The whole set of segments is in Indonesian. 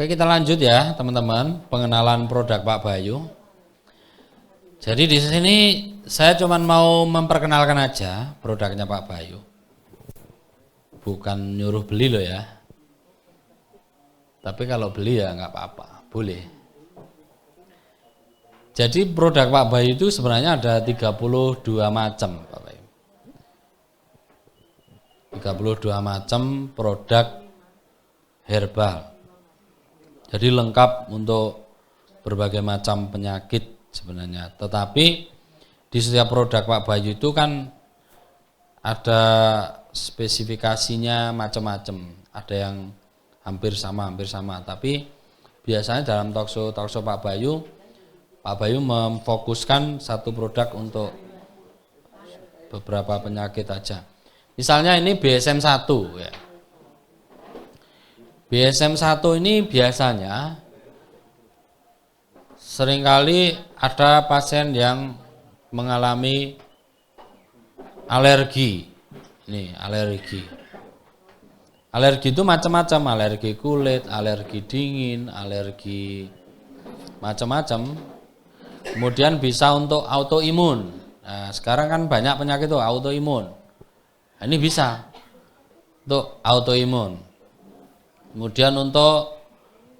Oke, kita lanjut ya teman-teman, pengenalan produk Pak Bayu. Jadi di sini saya cuma mau memperkenalkan aja produknya Pak Bayu. Bukan nyuruh beli loh ya. Tapi kalau beli ya nggak apa-apa, boleh. Jadi produk Pak Bayu itu sebenarnya ada 32 macam Pak Bayu. 32 macam produk herbal. Jadi lengkap untuk berbagai macam penyakit sebenarnya. Tetapi di setiap produk Pak Bayu itu kan ada spesifikasinya macam-macam. Ada yang hampir sama. Tapi biasanya dalam talkshow Pak Bayu memfokuskan satu produk untuk beberapa penyakit aja. Misalnya ini BSM-1 ya. BSM-1 ini biasanya seringkali ada pasien yang mengalami alergi. Ini alergi. Alergi itu macam-macam, alergi kulit, alergi dingin, alergi macam-macam. Kemudian bisa untuk autoimun. Nah, sekarang kan banyak penyakit itu autoimun. Nah, ini bisa untuk autoimun. Kemudian untuk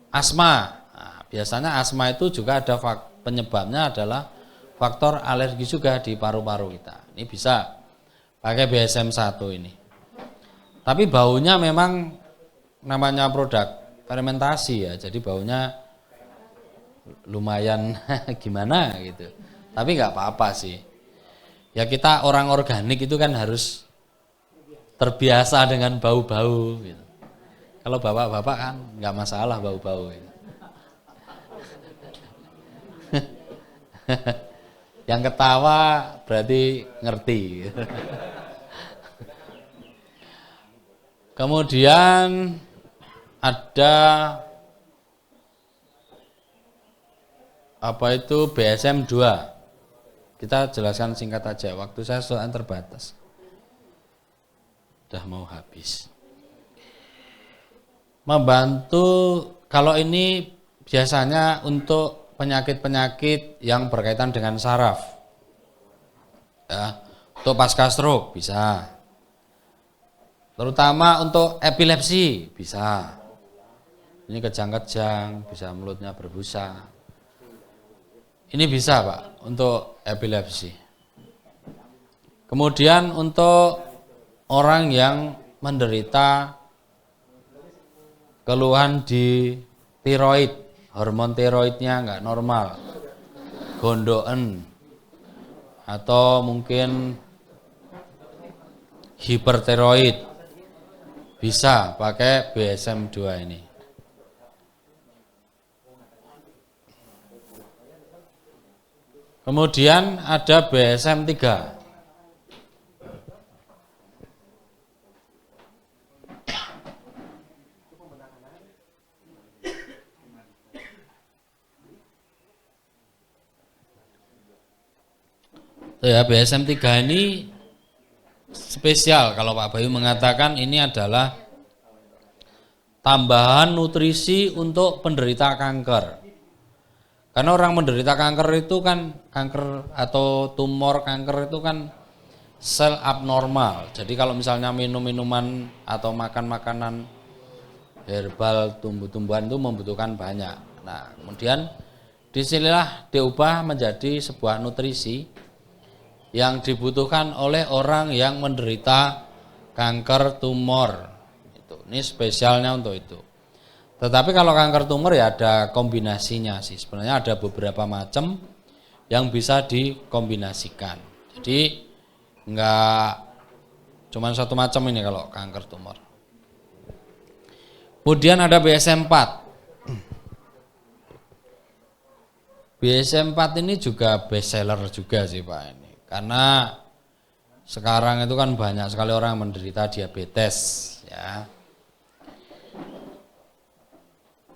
asma, nah, biasanya asma itu juga ada penyebabnya adalah faktor alergi juga di paru-paru kita. Ini bisa pakai BSM-1 ini. Tapi baunya memang namanya produk fermentasi ya, jadi baunya lumayan gimana gitu. Tapi nggak apa-apa sih. Ya kita orang organik itu kan harus terbiasa dengan bau-bau gitu. Kalau bapak-bapak kan nggak masalah bau-bau. Yang ketawa berarti ngerti. Kemudian ada apa itu BSM 2. Kita jelaskan singkat aja, waktu saya soalnya terbatas. Udah mau habis. Membantu kalau ini biasanya untuk penyakit-penyakit yang berkaitan dengan saraf. Ya, untuk pasca stroke bisa. Terutama untuk epilepsi bisa. Ini kejang-kejang, bisa mulutnya berbusa. Ini bisa Pak untuk epilepsi. Kemudian untuk orang yang menderita keluhan di tiroid, hormon tiroidnya nggak normal, gondoken, atau mungkin hipertiroid, bisa pakai BSM 2 ini. Kemudian ada BSM 3. Ya, BSM 3 ini spesial kalau Pak Bayu mengatakan ini adalah tambahan nutrisi untuk penderita kanker. Karena orang menderita kanker itu kan, kanker atau tumor kanker itu kan sel abnormal. Jadi kalau misalnya minum minuman atau makan makanan herbal tumbuh-tumbuhan itu membutuhkan banyak. Nah, kemudian disinilah diubah menjadi sebuah nutrisi yang dibutuhkan oleh orang yang menderita kanker tumor. Ini spesialnya untuk itu. Tetapi kalau kanker tumor ya ada kombinasinya sih. Sebenarnya ada beberapa macam yang bisa dikombinasikan. Jadi enggak cuma satu macam ini kalau kanker tumor. Kemudian ada BSM 4. BSM 4 ini juga best seller juga sih Pak ini. Karena sekarang itu kan banyak sekali orang yang menderita diabetes ya.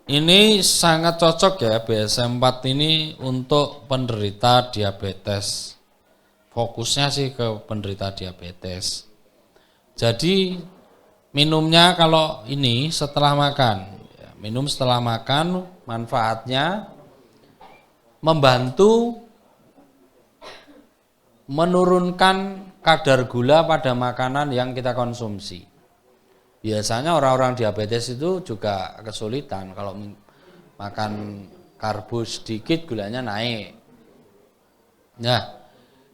Ini sangat cocok ya BSM 4 ini untuk penderita diabetes. Fokusnya sih ke penderita diabetes. Jadi minumnya kalau ini setelah makan. minum setelah makan manfaatnya membantu menurunkan kadar gula pada makanan yang kita konsumsi. Biasanya orang-orang diabetes itu juga kesulitan kalau makan karbo sedikit gulanya naik. Nah,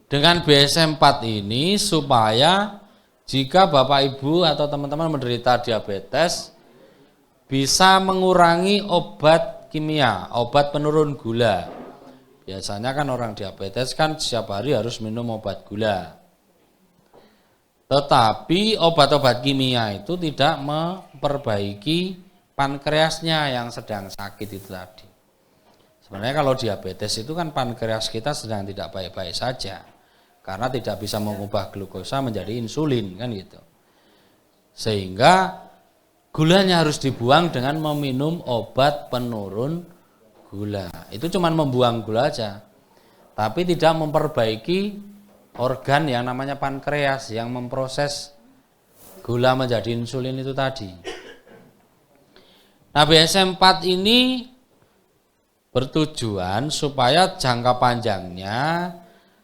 dengan BSM4 ini supaya jika Bapak Ibu atau teman-teman menderita diabetes bisa mengurangi obat kimia, obat penurun gula. Biasanya kan orang diabetes kan setiap hari harus minum obat gula. Tetapi obat-obat kimia itu tidak memperbaiki pankreasnya yang sedang sakit itu tadi. Sebenarnya kalau diabetes itu kan pankreas kita sedang tidak baik-baik saja. Karena tidak bisa mengubah glukosa menjadi insulin kan gitu. Sehingga gulanya harus dibuang dengan meminum obat penurun gula. Itu cuma membuang gula aja. Tapi tidak memperbaiki organ yang namanya pankreas yang memproses gula menjadi insulin itu tadi. Nah, BSM4 ini bertujuan supaya jangka panjangnya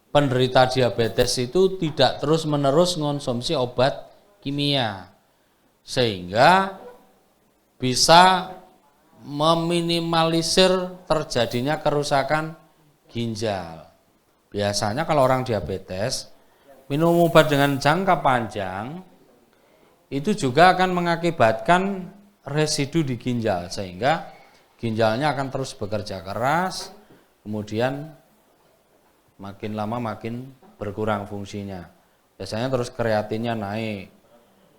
penderita diabetes itu tidak terus-menerus mengonsumsi obat kimia. Sehingga bisa meminimalisir terjadinya kerusakan ginjal. Biasanya kalau orang diabetes minum obat dengan jangka panjang itu juga akan mengakibatkan residu di ginjal sehingga ginjalnya akan terus bekerja keras, kemudian makin lama makin berkurang fungsinya. Biasanya terus kreatinnya naik.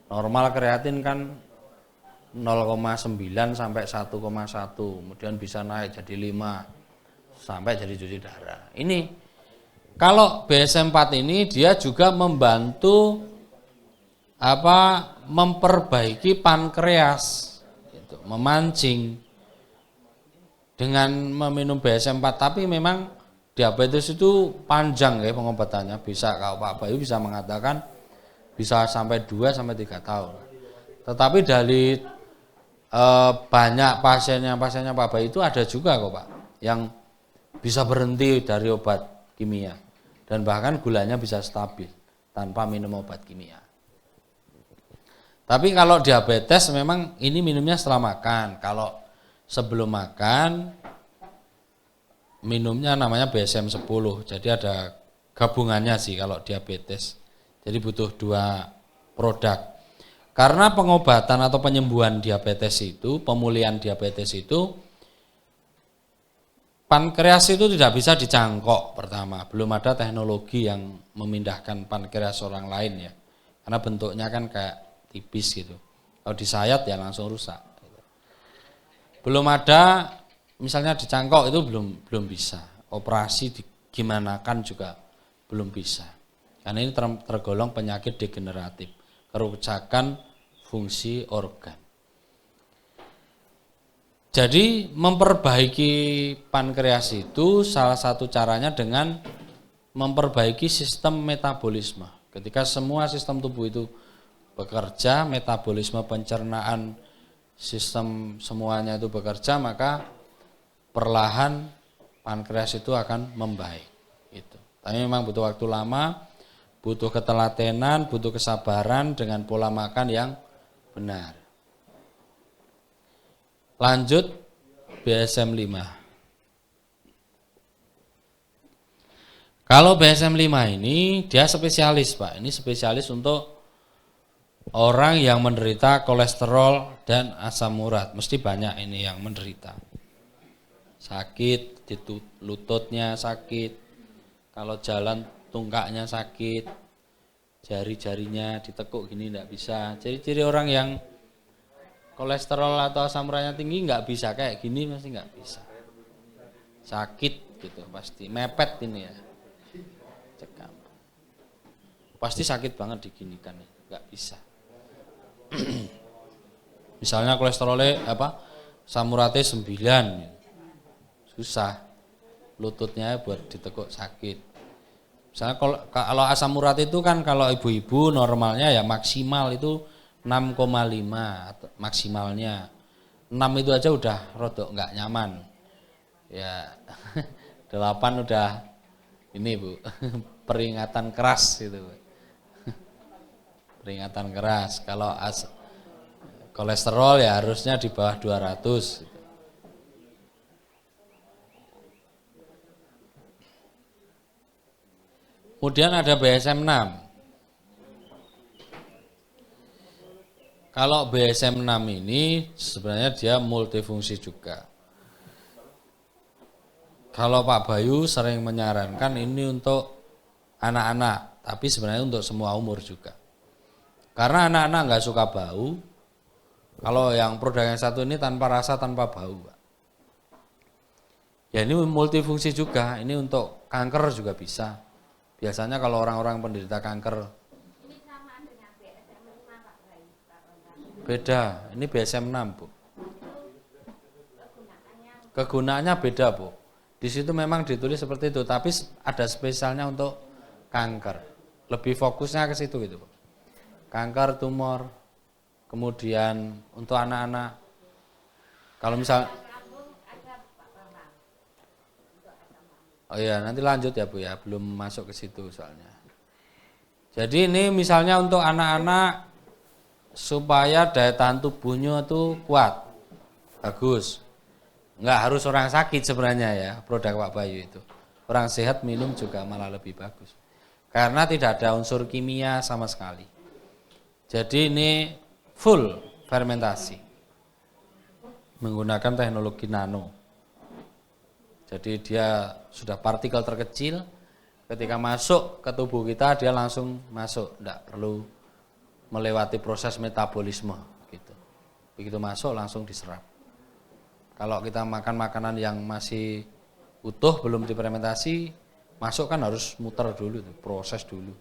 Normal kreatin kan 0,9 sampai 1,1, kemudian bisa naik jadi 5 sampai jadi cuci darah. Ini kalau BSM4 ini dia juga membantu memperbaiki pankreas, gitu, memancing dengan meminum BSM4. Tapi memang diabetes itu panjang ya pengobatannya. Bisa kalau Pak Bayu bisa mengatakan bisa sampai 2 sampai 3 tahun. Tetapi dari banyak pasiennya Pak Bayu itu ada juga kok Pak yang bisa berhenti dari obat kimia dan bahkan gulanya bisa stabil tanpa minum obat kimia. Tapi kalau diabetes memang ini minumnya setelah makan. Kalau sebelum makan minumnya namanya BSM10. Jadi ada gabungannya sih kalau diabetes. Jadi butuh 2 produk. Karena pengobatan atau penyembuhan diabetes itu, pemulihan diabetes itu, pankreas itu tidak bisa dicangkok pertama. Belum ada teknologi yang memindahkan pankreas orang lain ya. Karena bentuknya kan kayak tipis gitu. Kalau disayat ya langsung rusak. Belum ada, misalnya dicangkok itu belum bisa. Operasi digimanakan juga belum bisa. Karena ini tergolong penyakit degeneratif, kerusakan fungsi organ. Jadi memperbaiki pankreas itu salah satu caranya dengan memperbaiki sistem metabolisme. Ketika semua sistem tubuh itu bekerja, metabolisme, pencernaan, sistem semuanya itu bekerja, maka perlahan pankreas itu akan membaik. Gitu. Tapi memang butuh waktu lama, butuh ketelatenan, butuh kesabaran dengan pola makan yang benar. Lanjut BSM5. Kalau BSM5 ini dia spesialis Pak. Ini spesialis untuk orang yang menderita kolesterol dan asam urat. Mesti banyak ini yang menderita. Sakit, lututnya sakit. Kalau jalan tungkaknya sakit, jari-jarinya ditekuk gini enggak bisa. Ciri-ciri orang yang kolesterol atau asam uratnya tinggi enggak bisa kayak gini, pasti enggak bisa. Sakit gitu pasti, mepet ini ya. Cekam. Pasti sakit banget diginikan, enggak bisa. Misalnya kolesterolnya asam uratnya 9. Susah. Lututnya buat ditekuk sakit. Misalnya kalau asam urat itu kan kalau ibu-ibu normalnya ya maksimal itu 6,5 maksimalnya. 6 itu aja udah rodok nggak nyaman. Ya 8 udah ini Bu, peringatan keras gitu. Peringatan keras. Kalau kolesterol ya harusnya di bawah 200. Kemudian ada BSM 6. Kalau BSM 6 ini sebenarnya dia multifungsi juga. Kalau Pak Bayu sering menyarankan ini untuk anak-anak, tapi sebenarnya untuk semua umur juga. Karena anak-anak nggak suka bau. Kalau yang produk yang satu ini tanpa rasa, tanpa bau. Ya ini multifungsi juga, ini untuk kanker juga bisa. Biasanya kalau orang-orang penderita kanker. Beda, ini BSM 6 Bu. Kegunaannya beda Bu. Di situ memang ditulis seperti itu, tapi ada spesialnya untuk kanker. Lebih fokusnya ke situ gitu Bu. Kanker, tumor, kemudian untuk anak-anak. Kalau misal, oh iya nanti lanjut ya Bu ya, belum masuk ke situ soalnya. Jadi ini misalnya untuk anak-anak supaya daya tahan tubuhnya itu kuat, bagus. Nggak harus orang sakit sebenarnya ya produk Pak Bayu itu. Orang sehat minum juga malah lebih bagus. Karena tidak ada unsur kimia sama sekali. Jadi ini full fermentasi. Menggunakan teknologi nano. Jadi dia sudah partikel terkecil. Ketika masuk ke tubuh kita dia langsung masuk. Tidak perlu melewati proses metabolisme. Gitu. Begitu masuk langsung diserap. Kalau kita makan makanan yang masih utuh belum difermentasi, masuk kan harus muter dulu, proses dulu,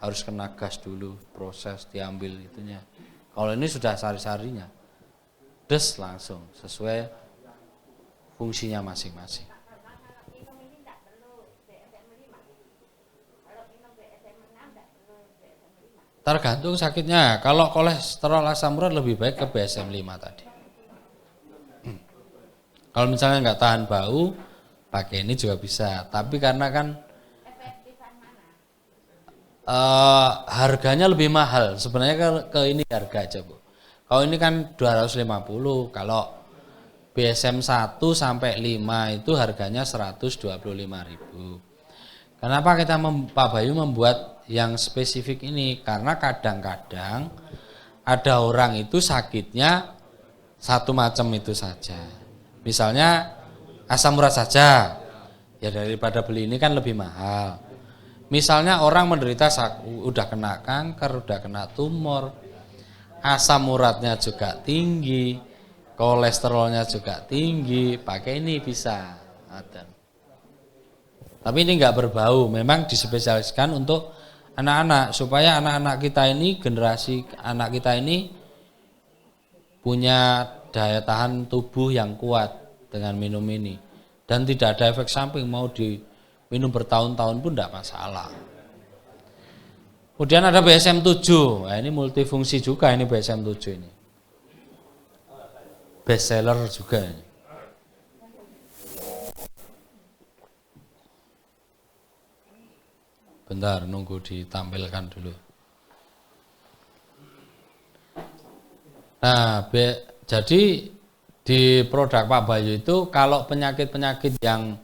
harus kena gas dulu, proses diambil itunya. Kalau ini sudah sari-sarinya, des langsung sesuai fungsinya masing-masing. Tergantung sakitnya. Kalau kolesterol asam urat lebih baik ke BSM 5 tadi. Kalau misalnya nggak tahan bau, pakai ini juga bisa. Tapi karena kan harganya lebih mahal. Sebenarnya ke ini harga aja Bu. Kalau ini kan 250. Kalau BSM 1 sampai 5 itu harganya 125.000. Kenapa kita Pak Bayu membuat yang spesifik ini? Karena kadang-kadang ada orang itu sakitnya satu macam itu saja. Misalnya asam urat saja, ya daripada beli ini kan lebih mahal. Misalnya orang menderita udah kena kanker, udah kena tumor, asam uratnya juga tinggi, kolesterolnya juga tinggi, pakai ini bisa. Ada. Tapi ini nggak berbau, memang dispesialiskan untuk anak-anak supaya anak-anak kita ini, generasi anak kita ini punya daya tahan tubuh yang kuat dengan minum ini dan tidak ada efek samping, mau diminum bertahun-tahun pun tidak masalah. Kemudian ada BSM 7. Nah, ini multifungsi juga ini BSM 7 ini. Best seller juga ini. Bentar nunggu ditampilkan dulu. Nah, jadi di produk Pak Bayu itu kalau penyakit-penyakit yang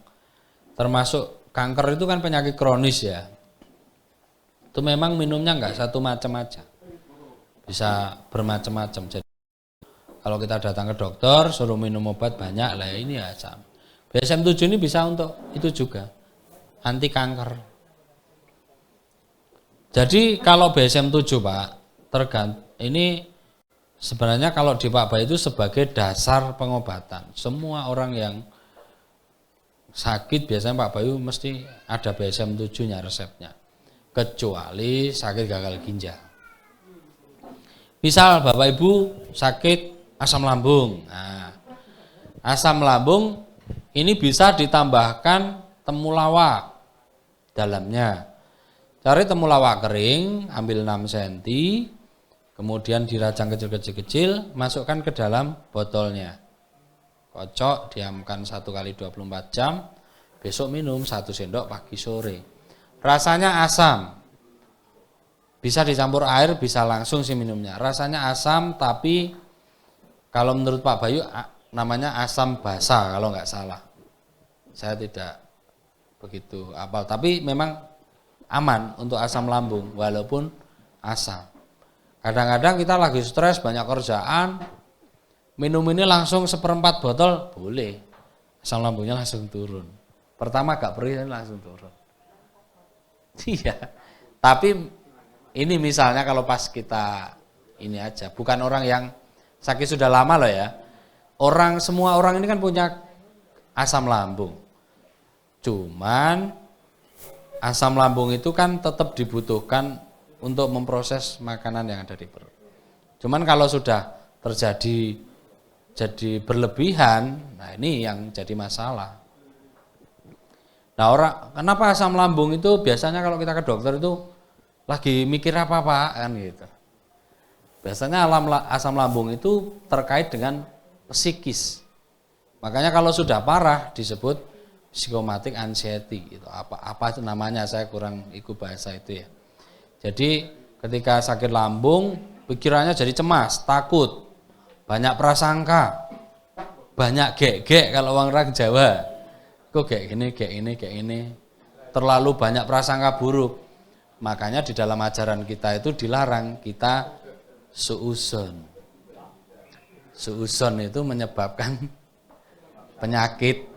termasuk kanker itu kan penyakit kronis ya. Itu memang minumnya nggak satu macam aja. Bisa bermacam-macam. Jadi kalau kita datang ke dokter suruh minum obat banyak lah ini ya sama. BSM 7 ini bisa untuk itu juga. Anti kanker. Jadi kalau BSM 7 Pak, ini sebenarnya kalau di Pak Bayu itu sebagai dasar pengobatan. Semua orang yang sakit biasanya Pak Bayu mesti ada BSM 7-nya resepnya. Kecuali sakit gagal ginjal. Misal Bapak Ibu sakit asam lambung. Nah, asam lambung ini bisa ditambahkan temulawak dalamnya. Cari temulawak kering, ambil 6 cm, kemudian dirajang kecil-kecil, masukkan ke dalam botolnya. Kocok, diamkan 1 kali 24 jam, besok minum 1 sendok pagi sore. Rasanya asam. Bisa dicampur air, bisa langsung sih minumnya. Rasanya asam, tapi kalau menurut Pak Bayu namanya asam basa kalau nggak salah. Saya tidak begitu hafal, tapi memang aman untuk asam lambung walaupun asam. Kadang-kadang kita lagi stres, banyak kerjaan, minum ini langsung 1/4 botol, boleh. Asam lambungnya langsung turun. Pertama agak perih, langsung turun. Iya, tapi ini misalnya kalau pas kita ini aja, bukan orang yang sakit sudah lama loh ya. Semua orang ini kan punya asam lambung. Cuman asam lambung itu kan tetap dibutuhkan untuk memproses makanan yang ada di perut. Cuman kalau sudah jadi berlebihan, nah ini yang jadi masalah. Nah kenapa asam lambung itu biasanya kalau kita ke dokter itu lagi mikir apa-apa kan gitu. Biasanya asam lambung itu terkait dengan psikis. Makanya kalau sudah parah disebut psychosomatic anxiety gitu. Apa itu namanya, saya kurang ikut bahasa itu ya. Jadi ketika sakit lambung pikirannya jadi cemas, takut, banyak prasangka, banyak gek-gek kalau orang Jawa. Kok kayak gini, terlalu banyak prasangka buruk. Makanya di dalam ajaran kita itu dilarang kita suudzon. Suudzon itu menyebabkan penyakit.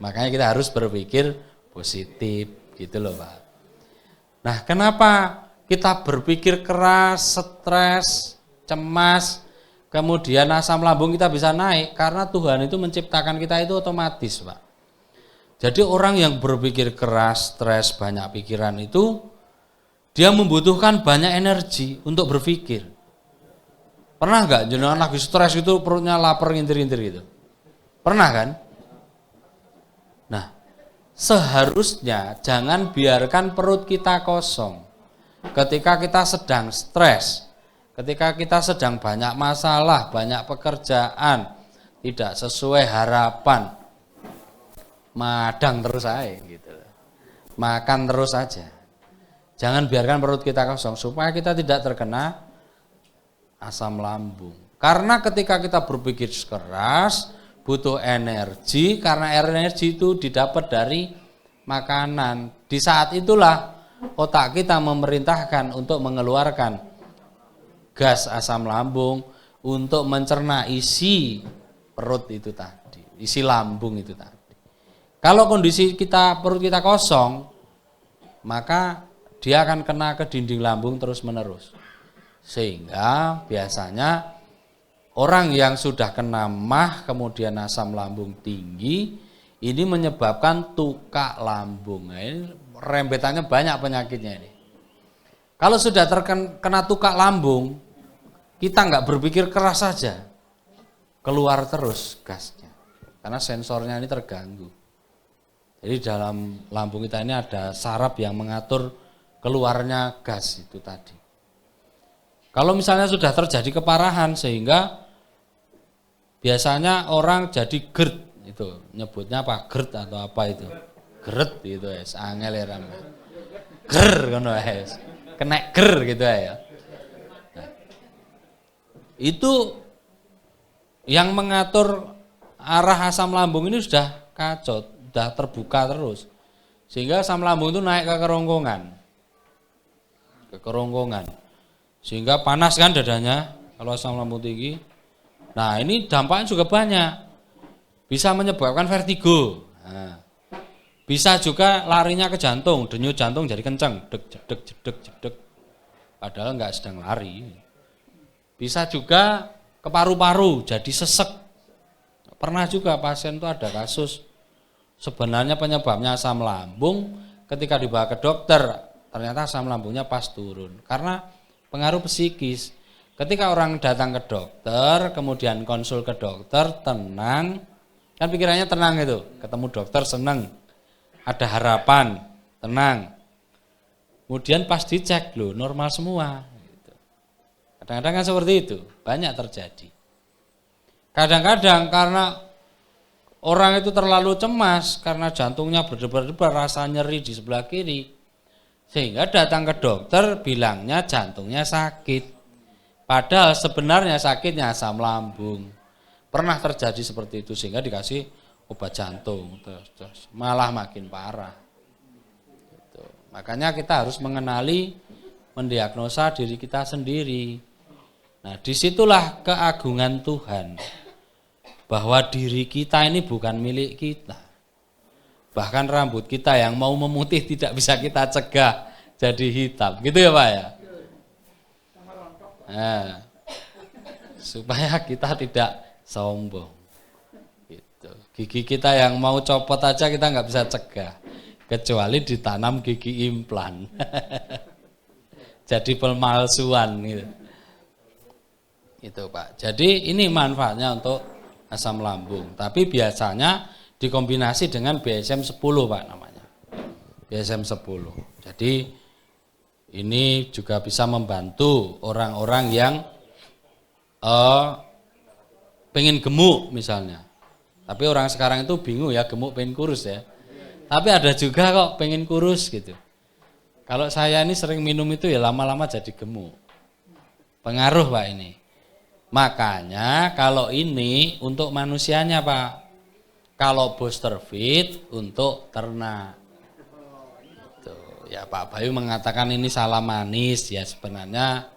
Makanya kita harus berpikir positif gitu loh Pak. Nah kenapa kita berpikir keras, stres, cemas, kemudian asam lambung kita bisa naik? Karena Tuhan itu menciptakan kita itu otomatis Pak. Jadi orang yang berpikir keras, stres, banyak pikiran itu dia membutuhkan banyak energi untuk berpikir. Pernah nggak jenengan lagi stres itu perutnya lapar ngintir-ngintir gitu? Pernah kan? Nah, seharusnya jangan biarkan perut kita kosong. Ketika kita sedang stres, ketika kita sedang banyak masalah, banyak pekerjaan, tidak sesuai harapan, madang terus aja gitu. Makan terus saja. Jangan biarkan perut kita kosong supaya kita tidak terkena asam lambung. Karena ketika kita berpikir keras, butuh energi, karena energi itu didapat dari makanan. Di saat itulah otak kita memerintahkan untuk mengeluarkan gas asam lambung untuk mencerna isi perut itu tadi, isi lambung itu tadi. Kalau kondisi perut kita kosong, maka dia akan kena ke dinding lambung terus-menerus. Sehingga biasanya orang yang sudah kena MAH kemudian asam lambung tinggi, ini menyebabkan tukak lambung. Nah, ini rembetannya banyak penyakitnya ini. Kalau sudah terkena tukak lambung, kita nggak berpikir keras saja, keluar terus gasnya, karena sensornya ini terganggu. Jadi dalam lambung kita ini ada saraf yang mengatur keluarnya gas itu tadi. Kalau misalnya sudah terjadi keparahan sehingga biasanya orang jadi GERD, itu nyebutnya apa, GERD atau apa itu, GERD itu ya, angel ya ramai, GER kan ya, kena GER gitu ya. Nah, itu yang mengatur arah asam lambung ini sudah kacau, sudah terbuka terus, sehingga asam lambung itu naik ke kerongkongan, sehingga panas kan dadanya kalau asam lambung tinggi. Nah ini dampaknya juga banyak, bisa menyebabkan vertigo, nah, bisa juga larinya ke jantung, denyut jantung jadi kencang, jedek jedek, padahal nggak sedang lari. Bisa juga ke paru-paru jadi sesek. Pernah juga pasien itu ada kasus, sebenarnya penyebabnya asam lambung, ketika dibawa ke dokter ternyata asam lambungnya pas turun karena pengaruh psikis. Ketika orang datang ke dokter, kemudian konsul ke dokter, tenang, kan pikirannya tenang itu, ketemu dokter senang, ada harapan, tenang. Kemudian pas dicek loh normal semua. Kadang-kadang kan seperti itu, banyak terjadi. Kadang-kadang karena orang itu terlalu cemas karena jantungnya berdebar-debar, rasa nyeri di sebelah kiri, sehingga datang ke dokter bilangnya jantungnya sakit. Padahal sebenarnya sakitnya asam lambung. Pernah terjadi seperti itu sehingga dikasih obat jantung, terus malah makin parah. Gitu. Makanya kita harus mengenali, mendiagnosa diri kita sendiri. Nah, disitulah keagungan Tuhan. Bahwa diri kita ini bukan milik kita. Bahkan rambut kita yang mau memutih tidak bisa kita cegah jadi hitam. Gitu ya Pak ya? Nah, supaya kita tidak sombong. Gitu. Gigi kita yang mau copot aja kita nggak bisa cegah. Kecuali ditanam gigi implan. Jadi pemalsuan gitu. Itu Pak. Jadi ini manfaatnya untuk asam lambung, tapi biasanya dikombinasi dengan BSM 10 Pak namanya. BSM 10. Jadi ini juga bisa membantu orang-orang yang pengen gemuk misalnya. Tapi orang sekarang itu bingung ya, gemuk pengen kurus ya. Tapi ada juga kok pengen kurus gitu. Kalau saya ini sering minum itu ya lama-lama jadi gemuk. Pengaruh Pak ini. Makanya kalau ini untuk manusianya Pak, kalau booster feed untuk ternak. Tuh, ya Pak Bayu mengatakan ini salah manis, ya sebenarnya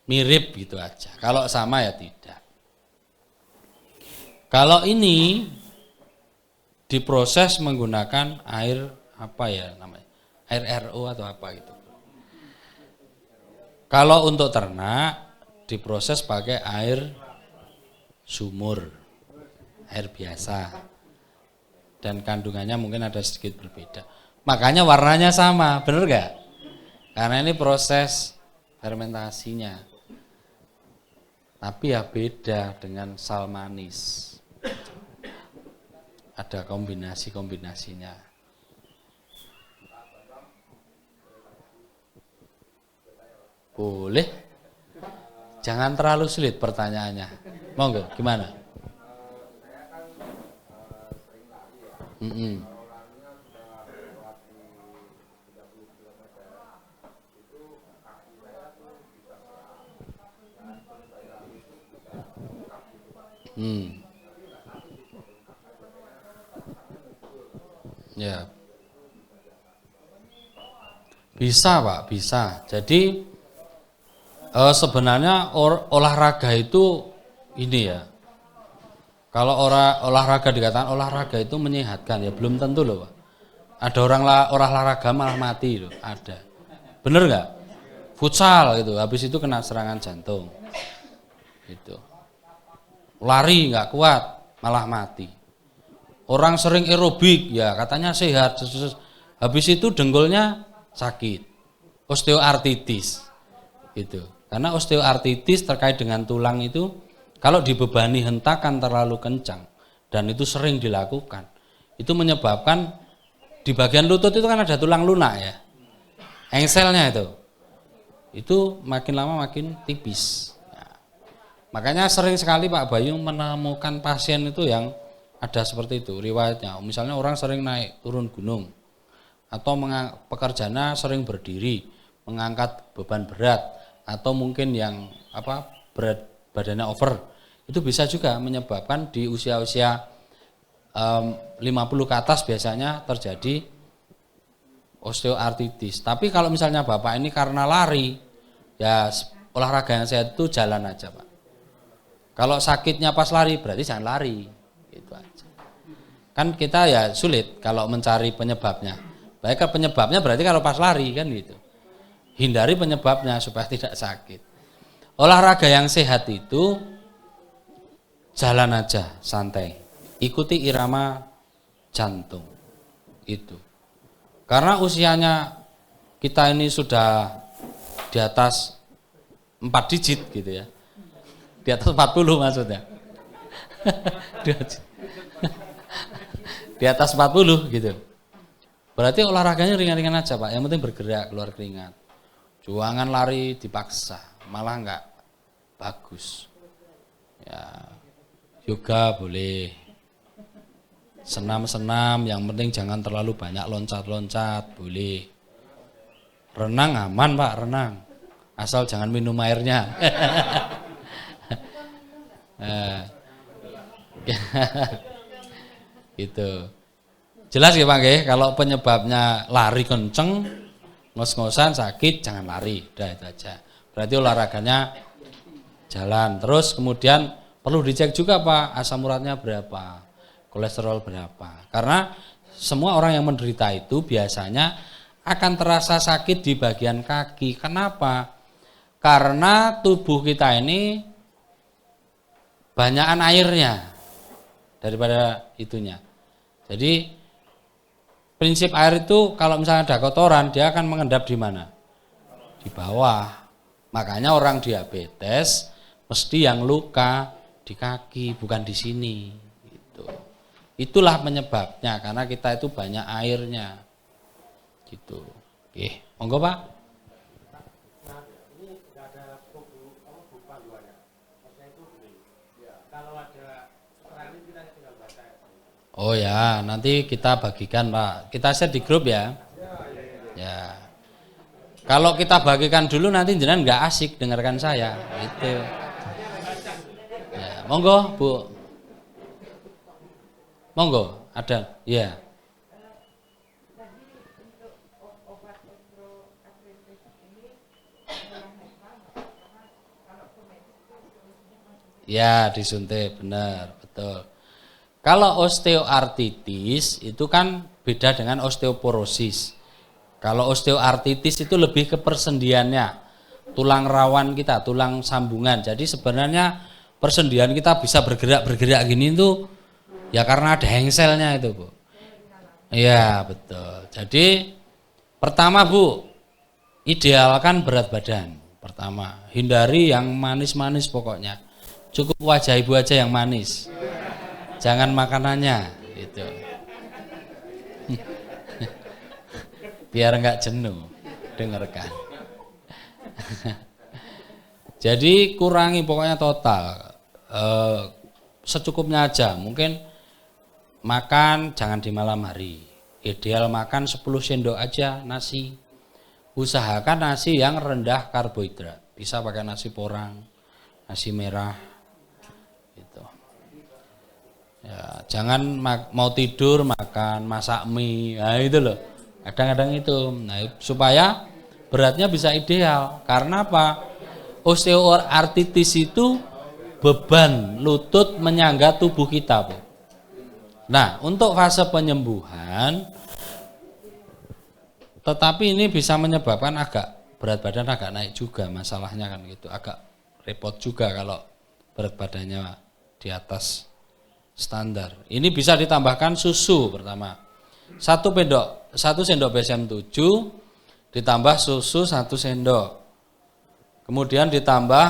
mirip gitu aja. Kalau sama ya tidak. Kalau ini diproses menggunakan air apa ya namanya, air RO atau apa gitu. Kalau untuk ternak diproses pakai air sumur, air biasa, dan kandungannya mungkin ada sedikit berbeda. Makanya warnanya sama, bener gak? Karena ini proses fermentasinya. Tapi ya beda dengan sal manis. Ada kombinasi-kombinasinya. Boleh? Jangan terlalu sulit pertanyaannya. Monggo, gimana? Ya. Bisa Pak, bisa. Jadi sebenarnya olahraga itu ini ya. Kalau olahraga dikatakan olahraga itu menyehatkan ya belum tentu loh Pak. Ada orang olahraga malah mati loh, ada. Bener nggak? Futsal gitu, habis itu kena serangan jantung. Gitu. Lari nggak kuat, malah mati. Orang sering aerobik ya katanya sehat, habis itu dengkulnya sakit, osteoartritis, gitu. Karena osteoartritis terkait dengan tulang itu kalau dibebani hentakan terlalu kencang dan itu sering dilakukan, itu menyebabkan di bagian lutut itu kan ada tulang lunak ya, engselnya itu makin lama makin tipis. Nah, makanya sering sekali Pak Bayu menemukan pasien itu yang ada seperti itu riwayatnya. Misalnya orang sering naik turun gunung atau pekerjaannya sering berdiri, mengangkat beban berat atau mungkin yang berat badannya over. Itu bisa juga menyebabkan di usia-usia 50 ke atas biasanya terjadi osteoartritis. Tapi kalau misalnya Bapak ini karena lari, ya olahraga yang sehat itu jalan aja Pak. Kalau sakitnya pas lari berarti jangan lari. Itu aja. Kan kita ya sulit kalau mencari penyebabnya. Baik penyebabnya berarti kalau pas lari kan gitu. Hindari penyebabnya supaya tidak sakit. Olahraga yang sehat itu jalan aja santai. Ikuti irama jantung. Itu. Karena usianya kita ini sudah di atas 4 digit gitu ya. Di atas 40 maksudnya. Di atas 40 gitu. Berarti olahraganya ringan-ringan aja Pak, yang penting bergerak, keluar keringat. Jangan lari dipaksa, malah bagus. Ya, yoga boleh. Senam-senam, yang penting jangan terlalu banyak loncat-loncat, boleh. Renang aman Pak, renang. Asal jangan minum airnya. Gitu. Jelas ya Pak nggih, kalau penyebabnya lari kenceng, ngos-ngosan sakit, jangan lari. Udah itu aja. Berarti olahraganya jalan. Terus kemudian perlu dicek juga Pak, asam uratnya berapa, kolesterol berapa. Karena semua orang yang menderita itu biasanya akan terasa sakit di bagian kaki. Kenapa? Karena tubuh kita ini banyakan airnya daripada itunya. Jadi prinsip air itu kalau misalnya ada kotoran, dia akan mengendap di mana? Di bawah. Makanya orang diabetes mesti yang luka di kaki, bukan di sini. Gitu. Itulah penyebabnya, karena kita itu banyak airnya. Gitu. Oke, monggo Pak. Oh ya, nanti kita bagikan Pak. Kita share di grup ya. Ya. Kalau kita bagikan dulu nanti jenengan nggak asik dengarkan saya. Itu. Ya, monggo Bu. Monggo, ada. Ya. Ya, disuntik, benar, betul. Kalau osteoartritis itu kan beda dengan osteoporosis. Kalau osteoartritis itu lebih ke persendiannya, tulang rawan kita, tulang sambungan. Jadi sebenarnya persendian kita bisa bergerak gini itu ya karena ada hengselnya itu Bu. Iya betul. Jadi pertama Bu, idealkan berat badan. Pertama, hindari yang manis-manis pokoknya. Cukup wajah ibu aja yang manis. Jangan makanannya gitu. Biar enggak jenuh dengarkan. Jadi kurangi pokoknya total. Secukupnya aja. Mungkin makan jangan di malam hari. Ideal makan 10 sendok aja nasi. Usahakan nasi yang rendah karbohidrat. Bisa pakai nasi porang, nasi merah. Ya, jangan mau tidur makan masak mie, nah itu loh. Kadang-kadang itu, nah supaya beratnya bisa ideal. Karena apa? Osteoartritis itu beban lutut menyangga tubuh kita, Bu. Nah, untuk fase penyembuhan, tetapi ini bisa menyebabkan agak berat badan agak naik juga, masalahnya kan gitu, agak repot juga kalau berat badannya di atas standar. Ini bisa ditambahkan susu pertama. 1 sendok BSM 7 ditambah susu 1 sendok. Kemudian ditambah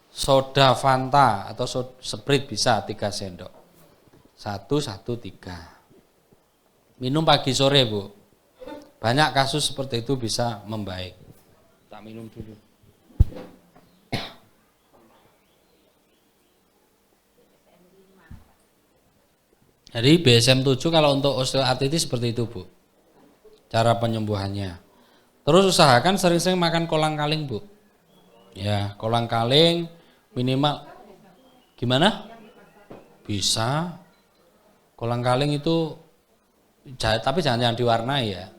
soda Fanta atau Sprite bisa 3 sendok. 1, 1, 3. Minum pagi sore Bu. Banyak kasus seperti itu bisa membaik. Tak minum dulu. Jadi BSM 7 kalau untuk osteoartritis seperti itu Bu. Cara penyembuhannya. Terus usahakan sering-sering makan kolang-kaling Bu. Ya, kolang-kaling minimal gimana? Bisa. Kolang-kaling itu tapi jangan yang diwarnai ya.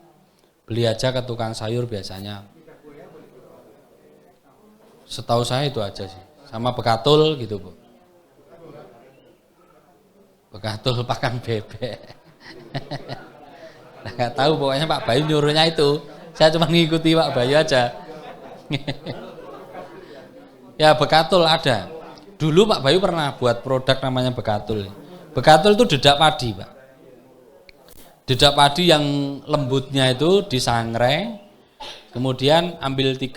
Beli aja ke tukang sayur biasanya. Setahu saya itu aja sih. Sama bekatul gitu Bu. Bekatul pakan bebek. Nah, nggak tahu pokoknya Pak Bayu nyuruhnya itu. Saya cuma ngikuti Pak Bayu aja. Ya bekatul ada. Dulu Pak Bayu pernah buat produk namanya bekatul. Bekatul itu dedak padi Pak. Dedak padi yang lembutnya itu disangrai. Kemudian ambil 1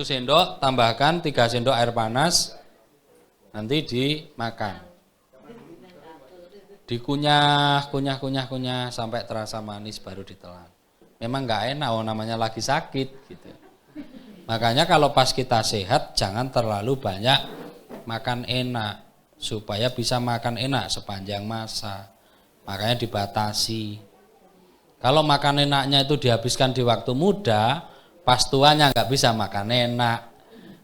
sendok, tambahkan 3 sendok air panas. Nanti dimakan, dikunyah sampai terasa manis baru ditelan. Memang nggak enak, namanya lagi sakit gitu. Makanya kalau pas kita sehat jangan terlalu banyak makan enak supaya bisa makan enak sepanjang masa. Makanya dibatasi. Kalau makan enaknya itu dihabiskan di waktu muda, pas tuanya nggak bisa makan enak.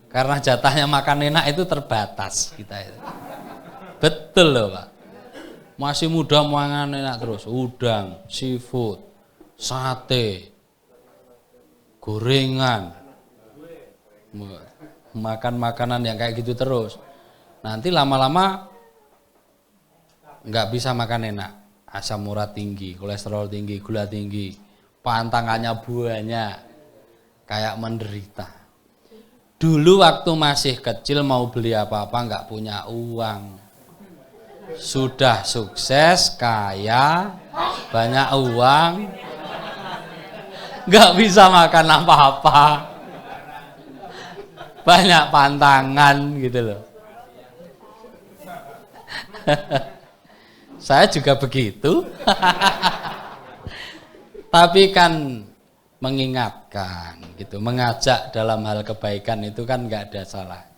Karena jatahnya makan enak itu terbatas kita itu. Betul loh Pak. Masih muda makan enak terus, udang, seafood, sate, gorengan, makan makanan yang kayak gitu terus. Nanti lama-lama nggak bisa makan enak, asam urat tinggi, kolesterol tinggi, gula tinggi, pantangannya banyak, kayak menderita. Dulu waktu masih kecil mau beli apa-apa nggak punya uang. Sudah sukses, kaya, banyak uang, nggak bisa makan apa-apa, banyak pantangan gitu loh. Saya juga begitu. Tapi kan mengingatkan gitu, mengajak dalam hal kebaikan itu kan nggak ada salahnya.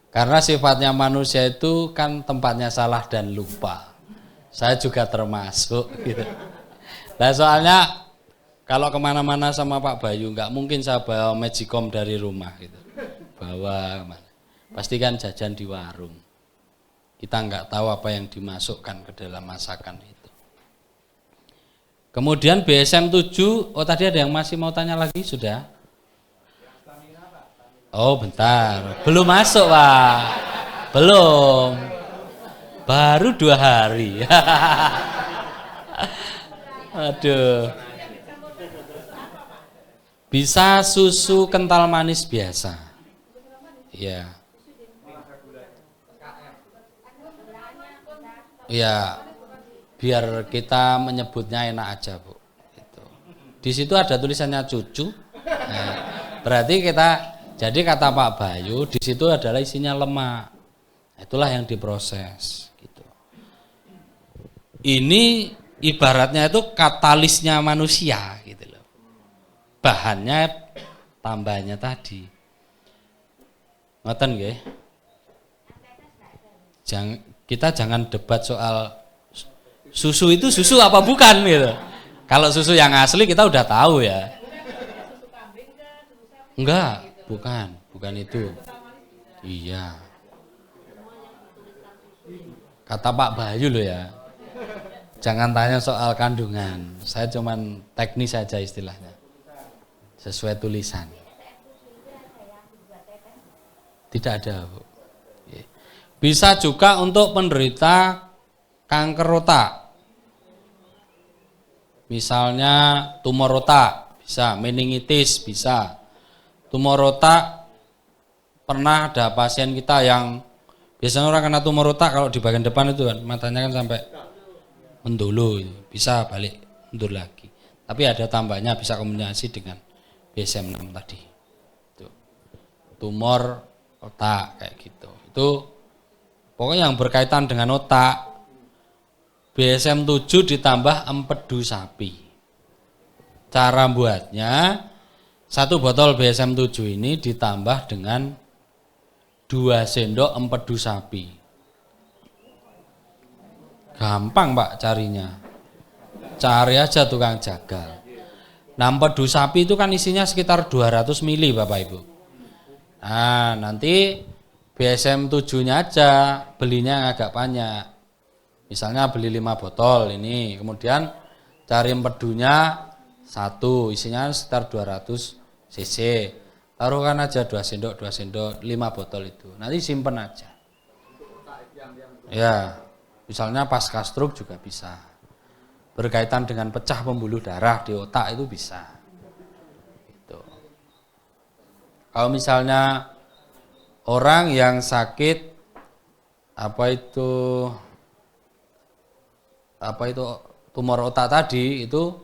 Karena sifatnya manusia itu kan tempatnya salah dan lupa. Saya juga termasuk gitu. Nah soalnya kalau kemana-mana sama Pak Bayu nggak mungkin saya bawa magicom dari rumah gitu. Bawa kemana? Pasti kan jajan di warung. Kita nggak tahu apa yang dimasukkan ke dalam masakan itu. Kemudian BSM 7, oh tadi ada yang masih mau tanya lagi, sudah? Oh bentar, belum masuk Pak. Belum. Baru 2 hari. Aduh. Bisa susu kental manis biasa. Ya. Ya, biar kita menyebutnya enak aja Bu. Gitu. Di situ ada tulisannya cucu. Nah, berarti kita, jadi kata Pak Bayu, di situ adalah isinya lemak. Itulah yang diproses. Gitu. Ini ibaratnya itu katalisnya manusia, gitu loh. Bahannya tambahnya tadi. Ngoten nggih? Kita jangan debat soal susu itu susu apa bukan gitu. Kalau susu yang asli kita udah tahu ya. Enggak, bukan itu. Iya. Kata Pak Bayu loh ya. Jangan tanya soal kandungan. Saya cuman teknis saja istilahnya. Sesuai tulisan. Tidak ada, Bu. Bisa juga untuk penderita kanker otak. Misalnya tumor otak, bisa, meningitis bisa. Tumor otak, pernah ada pasien kita yang biasanya orang kena tumor otak kalau di bagian depan itu kan matanya kan sampai mendulu, bisa balik mundur lagi. Tapi ada tambahnya bisa kombinasi dengan BSM 6 tadi. Itu. Tumor otak kayak gitu. Itu pokoknya yang berkaitan dengan otak. BSM 7 ditambah empedu sapi. Cara buatnya, 1 botol BSM 7 ini ditambah dengan 2 sendok empedu sapi. Gampang Pak carinya. Cari aja tukang jagal. Nah empedu sapi itu kan isinya sekitar 200 mili Bapak Ibu. Nah nanti BSM 7-nya aja belinya agak banyak. Misalnya beli 5 botol ini, kemudian cari empedunya 1, isinya sekitar 200 cc. Taruhkan aja 2 sendok, 5 botol itu. Nanti simpen aja. Ya, misalnya pasca stroke juga bisa. Berkaitan dengan pecah pembuluh darah di otak itu bisa. Gitu. Kalau misalnya orang yang sakit apa itu tumor otak tadi itu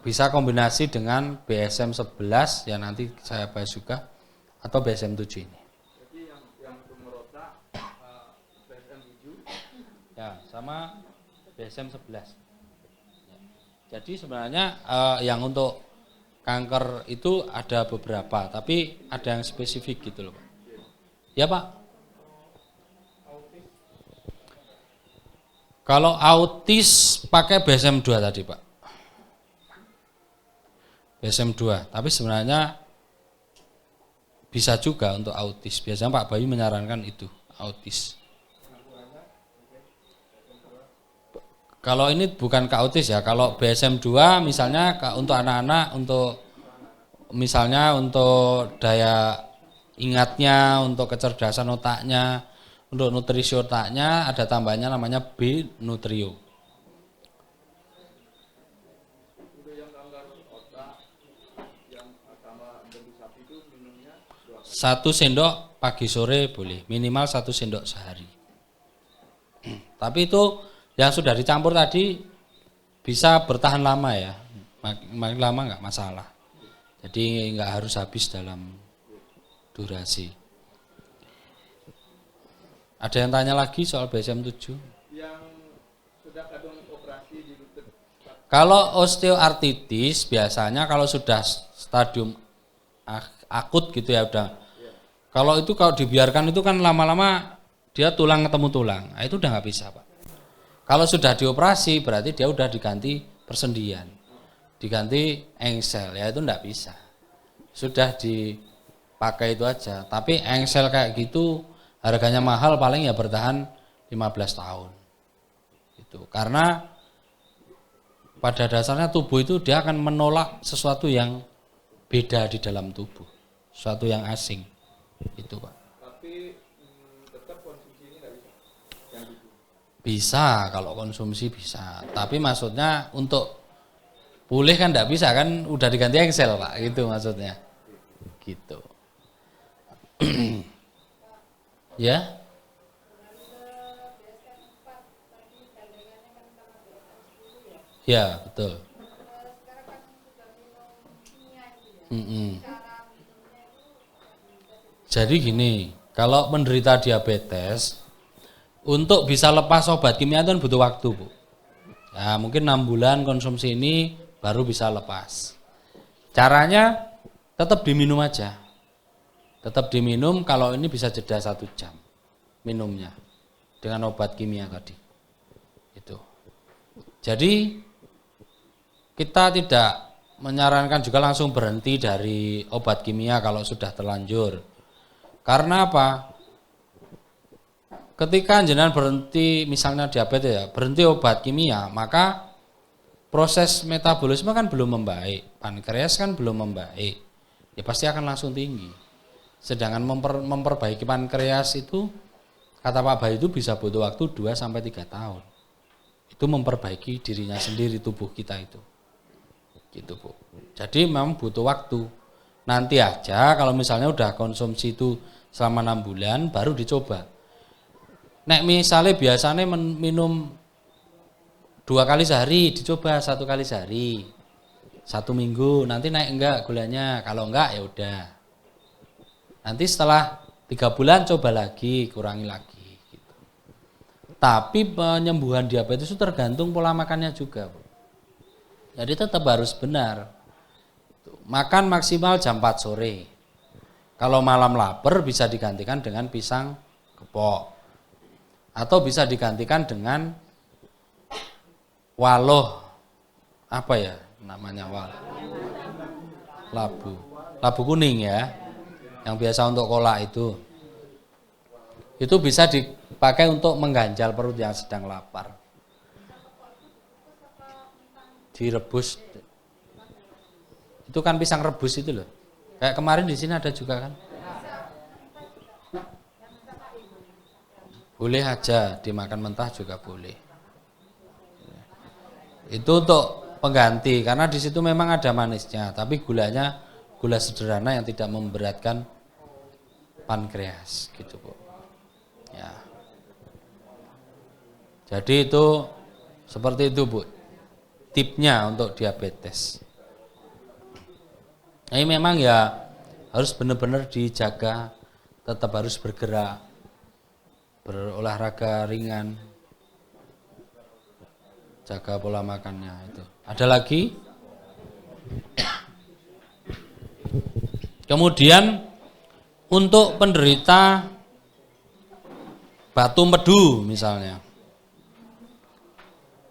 bisa kombinasi dengan BSM 11 yang nanti saya bahas juga atau BSM 7 ini. Jadi yang tumor otak BSM 7 ya sama BSM 11. Jadi sebenarnya yang untuk kanker itu ada beberapa, tapi ada yang spesifik gitu loh Pak. Ya Pak. Kalau autis pakai BSM-2 tadi Pak. BSM-2, tapi sebenarnya bisa juga untuk autis. Biasanya Pak Bayu menyarankan itu, autis. Kalau ini bukan ke autis ya, kalau BSM-2 misalnya untuk anak-anak, untuk misalnya untuk daya ingatnya, untuk kecerdasan otaknya, untuk nutrisi otaknya ada tambahnya namanya B-Nutrio. Satu sendok pagi sore boleh, minimal 1 sendok sehari. Tapi itu yang sudah dicampur tadi bisa bertahan lama ya, makin lama nggak masalah. Jadi nggak harus habis dalam durasi. Ada yang tanya lagi soal BSM-7? Yang sudah kadang operasi di lutut. Kalau osteoartritis biasanya kalau sudah stadium akut gitu ya udah. Kalau itu kalau dibiarkan itu kan lama-lama dia tulang ketemu tulang. Nah, itu udah nggak bisa Pak. Kalau sudah dioperasi berarti dia udah diganti persendian, diganti engsel, ya itu enggak bisa. Sudah dipakai itu aja. Tapi engsel kayak gitu harganya mahal, paling ya bertahan 15 tahun. Itu karena pada dasarnya tubuh itu dia akan menolak sesuatu yang beda di dalam tubuh, sesuatu yang asing. Itu Pak. Tapi tetap konsumsi ini enggak bisa. Bisa, kalau konsumsi bisa. Tapi maksudnya untuk pulih kan enggak bisa kan, udah diganti engsel Pak, gitu maksudnya. Gitu. Ya. Ya, betul. Jadi gini, kalau menderita diabetes, untuk bisa lepas obat kimia itu butuh waktu Bu. Ya, mungkin 6 bulan konsumsi ini baru bisa lepas. Caranya tetap diminum aja. Tetap diminum, kalau ini bisa jeda 1 jam minumnya dengan obat kimia tadi. Itu. Jadi kita tidak menyarankan juga langsung berhenti dari obat kimia kalau sudah terlanjur. Karena apa? Ketika jenengan berhenti misalnya diabetes ya, berhenti obat kimia, maka proses metabolisme kan belum membaik, pankreas kan belum membaik. Ya pasti akan langsung tinggi. Sedangkan memperbaiki pankreas itu kata Pak Bayu itu bisa butuh waktu 2 sampai 3 tahun. Itu memperbaiki dirinya sendiri tubuh kita itu. Gitu Bu. Jadi memang butuh waktu. Nanti aja kalau misalnya udah konsumsi itu selama 6 bulan baru dicoba. Nek misalnya biasanya minum 2 kali sehari, dicoba 1 kali sehari. 1 minggu, nanti naik enggak gulanya? Kalau enggak ya udah. Nanti setelah 3 bulan coba lagi, kurangi lagi. Gitu. Tapi penyembuhan diabetes itu tergantung pola makannya juga. Jadi tetap harus benar. Makan maksimal jam 4 sore. Kalau malam lapar bisa digantikan dengan pisang kepok. Atau bisa digantikan dengan waloh. Apa ya namanya waloh? Labu kuning ya. Yang biasa untuk kolak itu. Itu bisa dipakai untuk mengganjal perut yang sedang lapar. Direbus. Itu kan pisang rebus itu loh. Kayak kemarin di sini ada juga kan. Boleh aja dimakan mentah juga boleh. Itu untuk pengganti karena di situ memang ada manisnya, tapi gulanya gula sederhana yang tidak memberatkan pankreas gitu Bu. Ya. Jadi itu seperti itu Bu. Tipnya untuk diabetes. Ini memang ya harus benar-benar dijaga, tetap harus bergerak. Berolahraga ringan, jaga pola makannya itu. Ada lagi? Kemudian untuk penderita batu empedu misalnya.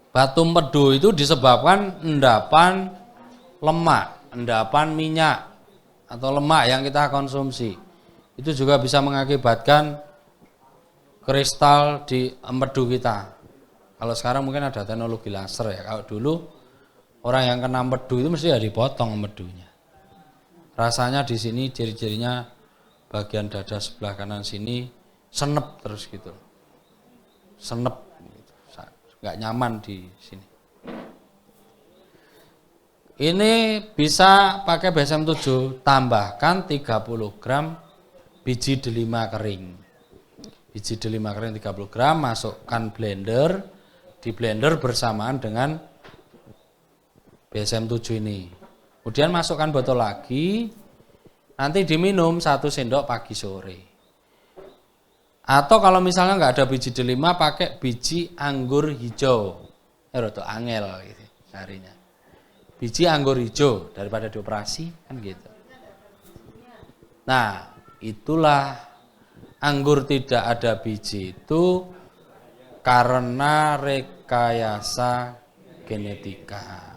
Batu empedu itu disebabkan endapan lemak, endapan minyak atau lemak yang kita konsumsi. Itu juga bisa mengakibatkan kristal di empedu kita. Kalau sekarang mungkin ada teknologi laser ya. Kalau dulu orang yang kena empedu itu mesti ya dipotong empedunya. Rasanya di sini ciri-cirinya bagian dada sebelah kanan sini senep terus gitu. Senep. Nggak nyaman di sini. Ini bisa pakai BSM-7, tambahkan 30 gram biji delima kering. Biji delima kering 30 gram, masukkan blender, di blender bersamaan dengan BSM-7 ini. Kemudian masukkan botol lagi, nanti diminum 1 sendok pagi sore. Atau kalau misalnya nggak ada biji delima, pakai biji anggur hijau. Roto angel gitu carinya. Biji anggur hijau daripada dioperasi kan gitu. Nah, itulah anggur tidak ada biji itu karena rekayasa genetika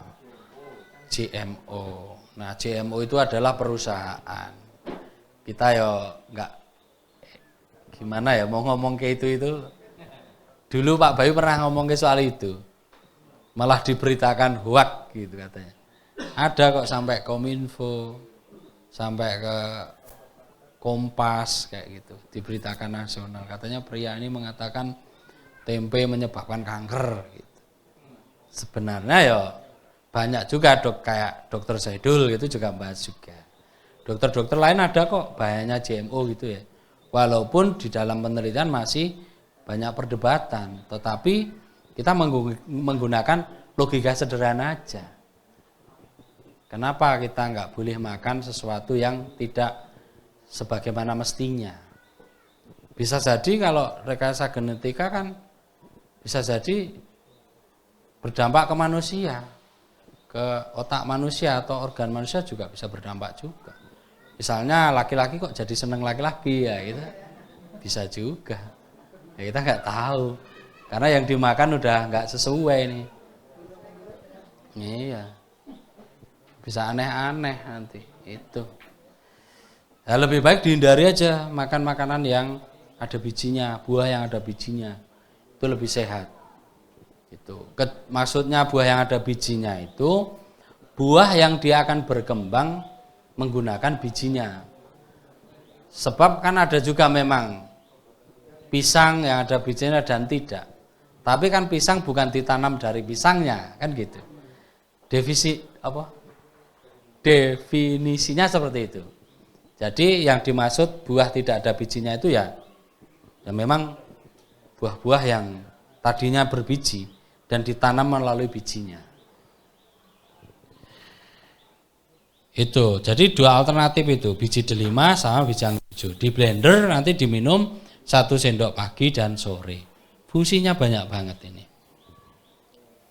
GMO. Nah, GMO itu adalah perusahaan. Kita ya nggak gimana ya mau ngomong ke itu. Dulu Pak Bayu pernah ngomong ke soal itu. Malah diberitakan hoak gitu katanya. Ada kok sampai Kominfo, sampai ke Kompas kayak gitu, diberitakan nasional. Katanya pria ini mengatakan tempe menyebabkan kanker gitu. Sebenarnya ya banyak juga kayak dokter Zaidul gitu juga bahas juga. Dokter-dokter lain ada kok bahayanya GMO gitu ya. Walaupun di dalam penelitian masih banyak perdebatan, tetapi kita menggunakan logika sederhana aja. Kenapa kita nggak boleh makan sesuatu yang tidak sebagaimana mestinya? Bisa jadi kalau rekayasa genetika kan bisa jadi berdampak ke manusia, ke otak manusia atau organ manusia juga bisa berdampak juga. Misalnya laki-laki kok jadi seneng laki-laki ya gitu, bisa juga. Ya kita nggak tahu, karena yang dimakan udah nggak sesuai nih. Iya, bisa aneh-aneh nanti itu. Ya, lebih baik dihindari aja makan makanan yang ada bijinya, buah yang ada bijinya, itu lebih sehat. Itu maksudnya buah yang ada bijinya itu buah yang dia akan berkembang menggunakan bijinya. Sebab kan ada juga memang pisang yang ada bijinya dan tidak. Tapi kan pisang bukan ditanam dari pisangnya, kan gitu. Definisinya seperti itu. Jadi yang dimaksud buah tidak ada bijinya itu ya memang buah-buah yang tadinya berbiji dan ditanam melalui bijinya. Itu, jadi dua alternatif itu, biji delima sama biji anggur hijau. Di blender nanti diminum 1 sendok pagi dan sore. Fungsinya banyak banget ini.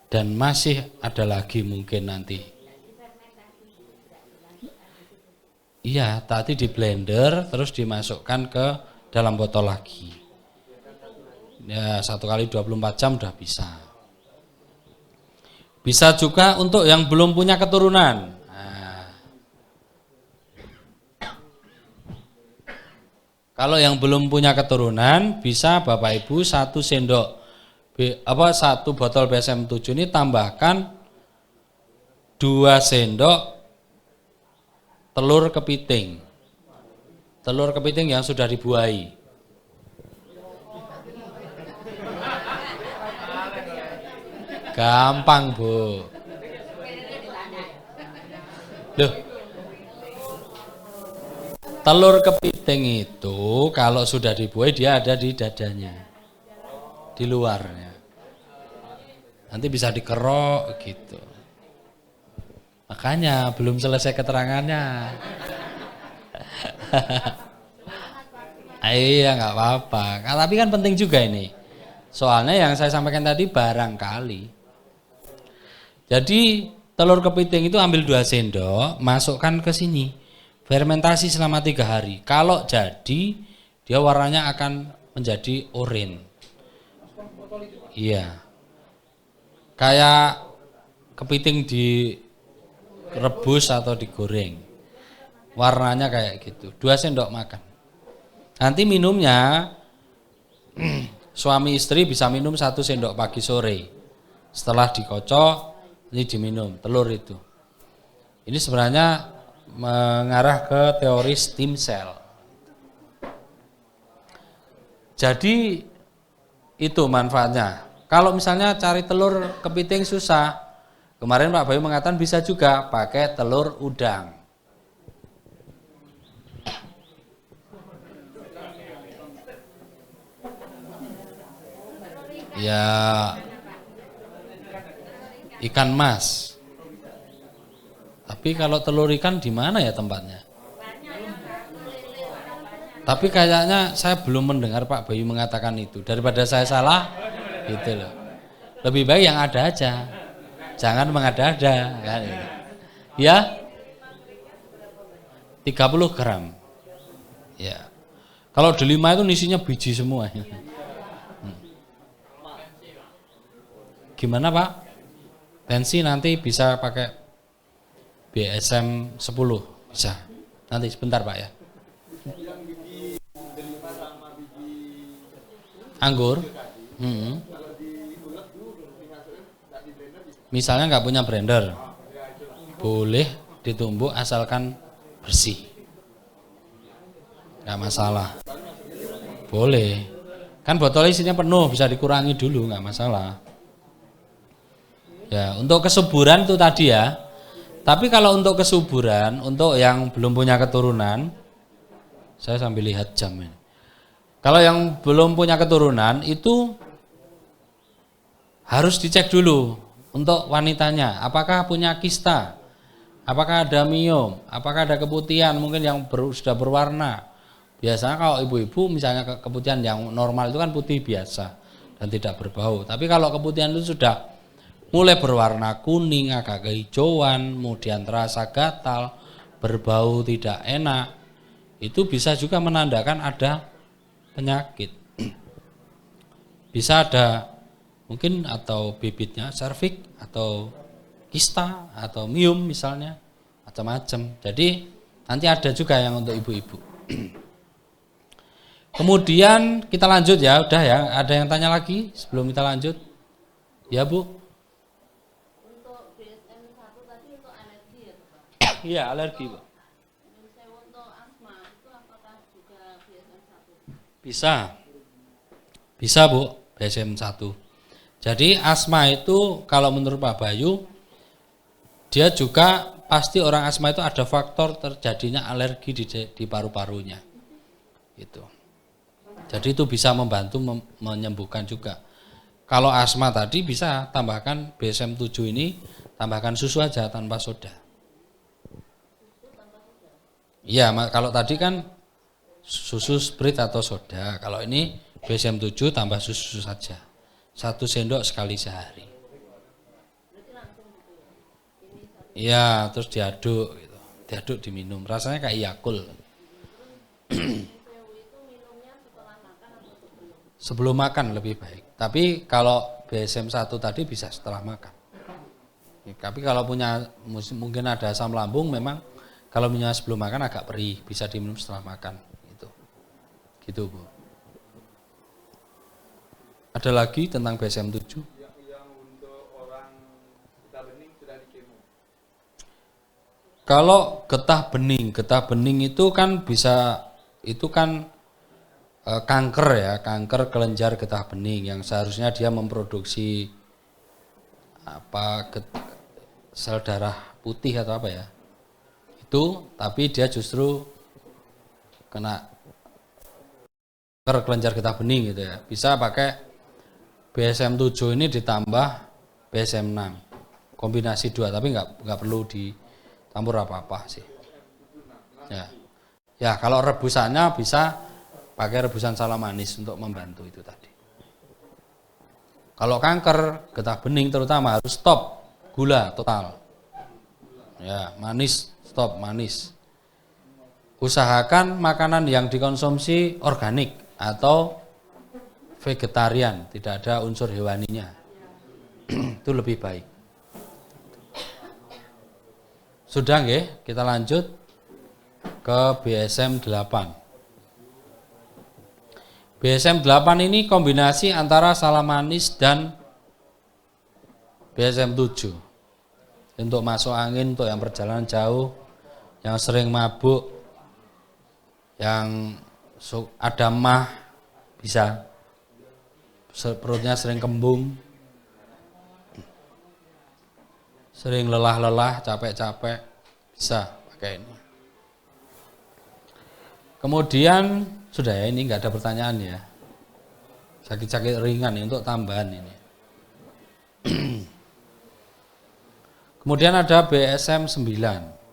Dan masih ada lagi mungkin nanti. Iya, tadi di blender terus dimasukkan ke dalam botol lagi. Ya, 1 kali 24 jam udah bisa. Bisa juga untuk yang belum punya keturunan. Kalau yang belum punya keturunan, bisa Bapak Ibu 1 botol BSM-7 ini tambahkan 2 sendok telur kepiting. Telur kepiting yang sudah dibuahi. Gampang, Bu. Loh. Telur kepiting itu kalau sudah dibuahi dia ada di dadanya, di luarnya. Nanti bisa dikerok gitu. Makanya belum selesai keterangannya. Iya nggak apa-apa. Tapi kan penting juga ini. Soalnya yang saya sampaikan tadi barangkali. Jadi telur kepiting itu ambil 2 sendok, masukkan ke sini. fermentasi selama 3 hari. Kalau jadi, dia warnanya akan menjadi oranye. Iya. Kayak kepiting direbus atau digoreng. Warnanya kayak gitu. 2 sendok makan. Nanti minumnya suami istri bisa minum 1 sendok pagi sore. Setelah dikocok, ini diminum telur itu. Ini sebenarnya mengarah ke teori stem cell. Jadi itu manfaatnya. Kalau misalnya cari telur kepiting susah, kemarin Pak Bayu mengatakan bisa juga pakai telur udang. Ya, ikan mas. Tapi kalau telur ikan di mana ya tempatnya? Tapi kayaknya saya belum mendengar Pak Bayu mengatakan itu. Daripada saya salah, gitu loh. Lebih baik yang ada aja. Jangan mengada-ada. Kan? Ya, 30 gram. Ya. Kalau delima itu isinya biji semua. Gimana Pak? Tensi nanti bisa pakai BSM 10 bisa. Nanti sebentar Pak ya. Anggur. Misalnya nggak punya blender, boleh ditumbuk asalkan bersih. Nggak masalah. Boleh. Kan botol isinya penuh, bisa dikurangi dulu, nggak masalah. Ya, untuk kesuburan itu tadi ya. Tapi kalau untuk kesuburan, untuk yang belum punya keturunan, saya sambil lihat jam ini. Kalau yang belum punya keturunan itu harus dicek dulu untuk wanitanya, apakah punya kista, apakah ada miom, apakah ada keputihan mungkin yang sudah berwarna. Biasanya kalau ibu-ibu misalnya keputihan yang normal itu kan putih biasa dan tidak berbau. Tapi kalau keputihan itu sudah mulai berwarna kuning, agak kehijauan, kemudian terasa gatal, berbau tidak enak, itu bisa juga menandakan ada penyakit. Bisa ada mungkin atau bibitnya serviks atau kista atau miom misalnya, macam-macam. Jadi nanti ada juga yang untuk ibu-ibu. Kemudian kita lanjut ya, udah ya. Ada yang tanya lagi sebelum kita lanjut? Ya Bu. Untuk BSM 1 tadi untuk alergi ya Pak? Iya alergi Bu. Untuk asma itu apakah juga BSM 1? Bisa Bu, BSM 1. Jadi asma itu kalau menurut Pak Bayu, dia juga pasti orang asma itu ada faktor terjadinya alergi di paru-parunya. Gitu. Jadi itu bisa membantu menyembuhkan juga. Kalau asma tadi bisa tambahkan BSM 7 ini, tambahkan susu aja tanpa soda. Iya, kalau tadi kan susu sprit atau soda. Kalau ini BSM 7 tambah susu saja. 1 sendok sekali sehari. Iya, terus diaduk gitu. Diaduk diminum. Rasanya kayak Yakult. Sebelum makan lebih baik. Tapi kalau BSM 1 tadi bisa setelah makan. Tapi kalau punya mungkin ada asam lambung memang kalau minumnya sebelum makan agak perih, bisa diminum setelah makan gitu. Gitu, Bu. Ada lagi tentang BSM 7? Yang untuk orang getah bening sudah di kemo. Kalau getah bening itu kan bisa, itu kan kanker ya, kanker kelenjar getah bening yang seharusnya dia memproduksi sel darah putih atau apa ya. Itu tapi dia justru kena kanker kelenjar getah bening gitu ya. Bisa pakai BSM 7 ini ditambah BSM 6. Kombinasi 2 tapi nggak perlu dicampur apa-apa sih. Ya. Ya, kalau rebusannya bisa pakai rebusan salam manis untuk membantu itu tadi. Kalau kanker getah bening terutama harus stop gula total. Ya, manis stop manis. usahakan makanan yang dikonsumsi organik atau vegetarian, tidak ada unsur hewaninya. Itu lebih baik. Sudah nggih, kita lanjut ke BSM 8. BSM 8 ini kombinasi antara salam manis dan BSM 7. Untuk masuk angin, untuk yang perjalanan jauh, yang sering mabuk, yang ada mah bisa, perutnya sering kembung, sering lelah-lelah, capek-capek, bisa pakai ini. Kemudian sudah ya, ini nggak ada pertanyaan ya. Sakit-sakit ringan ya, untuk tambahan ini. Kemudian ada BSM 9.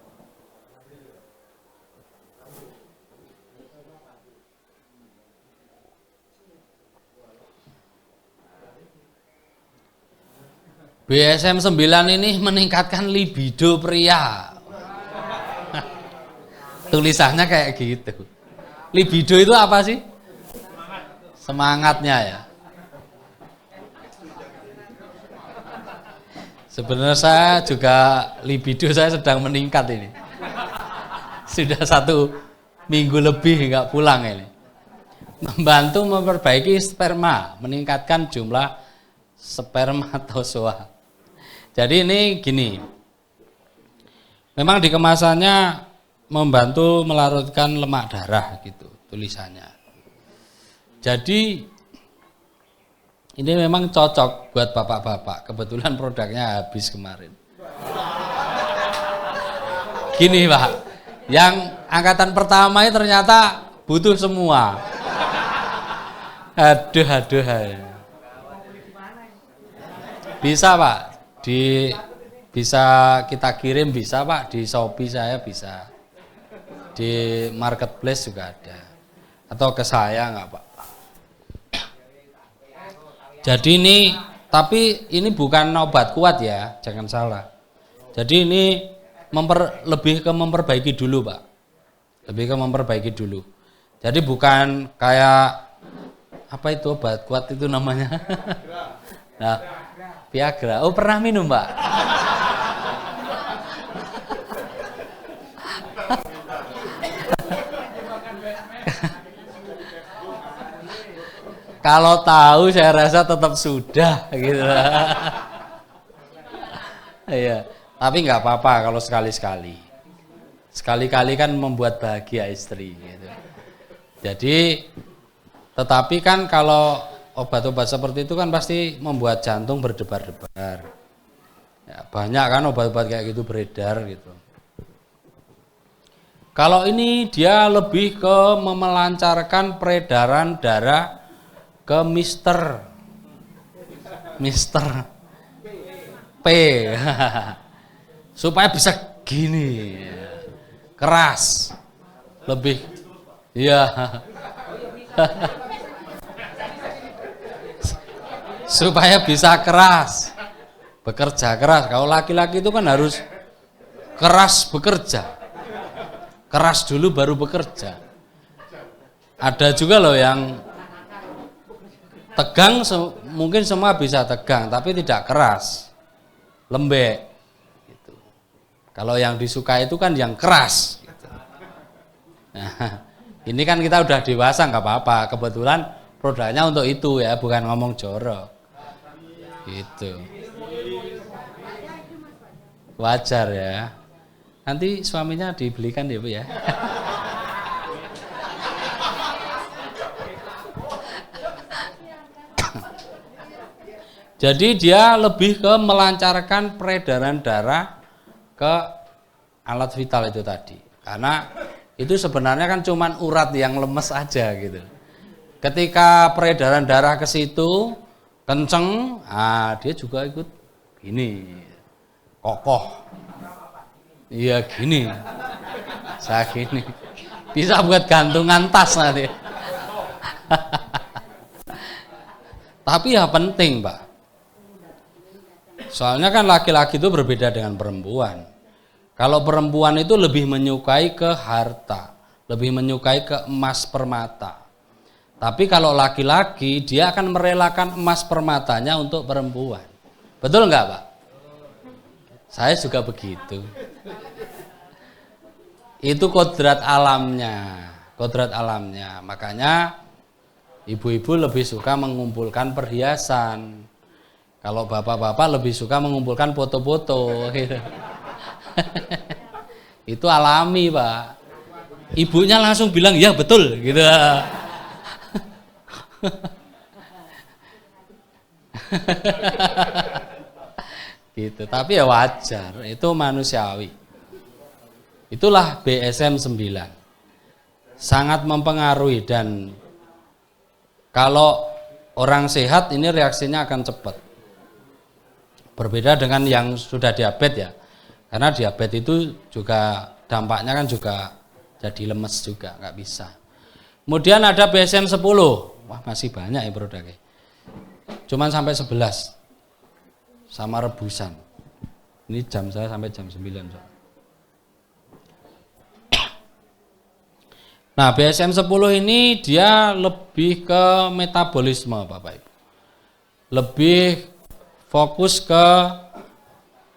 BSM 9 ini meningkatkan libido pria. Tulisannya kayak gitu. Libido itu apa sih? Semangatnya ya. Sebenarnya saya juga libido saya sedang meningkat ini. Sudah 1 minggu lebih nggak pulang ini. Membantu memperbaiki sperma, meningkatkan jumlah spermatozoa. Jadi ini gini, memang di kemasannya membantu melarutkan lemak darah gitu tulisannya. Jadi ini memang cocok buat bapak-bapak. Kebetulan produknya habis kemarin. Gini Pak, yang angkatan pertama ini ternyata butuh semua. Aduh. Bisa Pak, bisa kita kirim, bisa Pak, di Shopee saya bisa, di marketplace juga ada, atau ke saya nggak Pak. Jadi ini, tapi ini bukan obat kuat ya, jangan salah. Jadi ini lebih ke memperbaiki dulu Pak, lebih ke memperbaiki dulu. Jadi bukan kayak apa itu obat kuat itu namanya. Nah, Viagra. Oh, pernah minum, Mbak? Kalau tahu saya rasa tetap sudah gitu. Iya, tapi nggak apa-apa kalau sekali-sekali. Sekali-kali kan membuat bahagia istri gitu. Jadi tetapi kan kalau obat-obat seperti itu kan pasti membuat jantung berdebar-debar. Ya, banyak kan obat-obat kayak gitu beredar gitu. Kalau ini dia lebih ke memelancarkan peredaran darah ke Mister P. Supaya bisa gini. Keras. Lebih ya. Supaya bisa keras, bekerja keras. Kalau laki-laki itu kan harus keras bekerja, keras dulu baru bekerja. Ada juga loh yang tegang, mungkin semua bisa tegang, tapi tidak keras, lembek. Gitu. Kalau yang disuka itu kan yang keras. Gitu. Nah, ini kan kita udah dewasa nggak apa-apa. Kebetulan produknya untuk itu ya, bukan ngomong jorok. Gitu. Wajar ya. Nanti suaminya dibelikan ya Bu ya. Jadi dia lebih ke melancarkan peredaran darah ke alat vital itu tadi. Karena itu sebenarnya kan cuman urat yang lemes aja gitu. Ketika peredaran darah ke situ kenceng, dia juga ikut gini, kokoh. Iya gini, saya gini, bisa buat gantungan tas nanti. Tapi ya penting Pak, soalnya kan laki-laki itu berbeda dengan perempuan. Kalau perempuan itu lebih menyukai ke harta, lebih menyukai ke emas permata. Tapi kalau laki-laki dia akan merelakan emas permatanya untuk perempuan. Betul nggak Pak? Saya juga begitu. Itu kodrat alamnya. Kodrat alamnya. Makanya ibu-ibu lebih suka mengumpulkan perhiasan. Kalau bapak-bapak lebih suka mengumpulkan foto-foto. Itu alami Pak. Ibunya langsung bilang ya betul gitu. Gitu. Tapi ya wajar, itu manusiawi. Itulah BSM 9. Sangat mempengaruhi, dan kalau orang sehat ini reaksinya akan cepat. Berbeda dengan yang sudah diabetes ya. Karena diabetes itu juga dampaknya kan juga jadi lemes juga, nggak bisa. Kemudian ada BSM 10. Wah, masih banyak ya produknya. Cuman sampai 11. Sama rebusan. Ini jam saya sampai jam 9. Nah, BSM 10 ini dia lebih ke metabolisme Bapak Ibu. Lebih fokus ke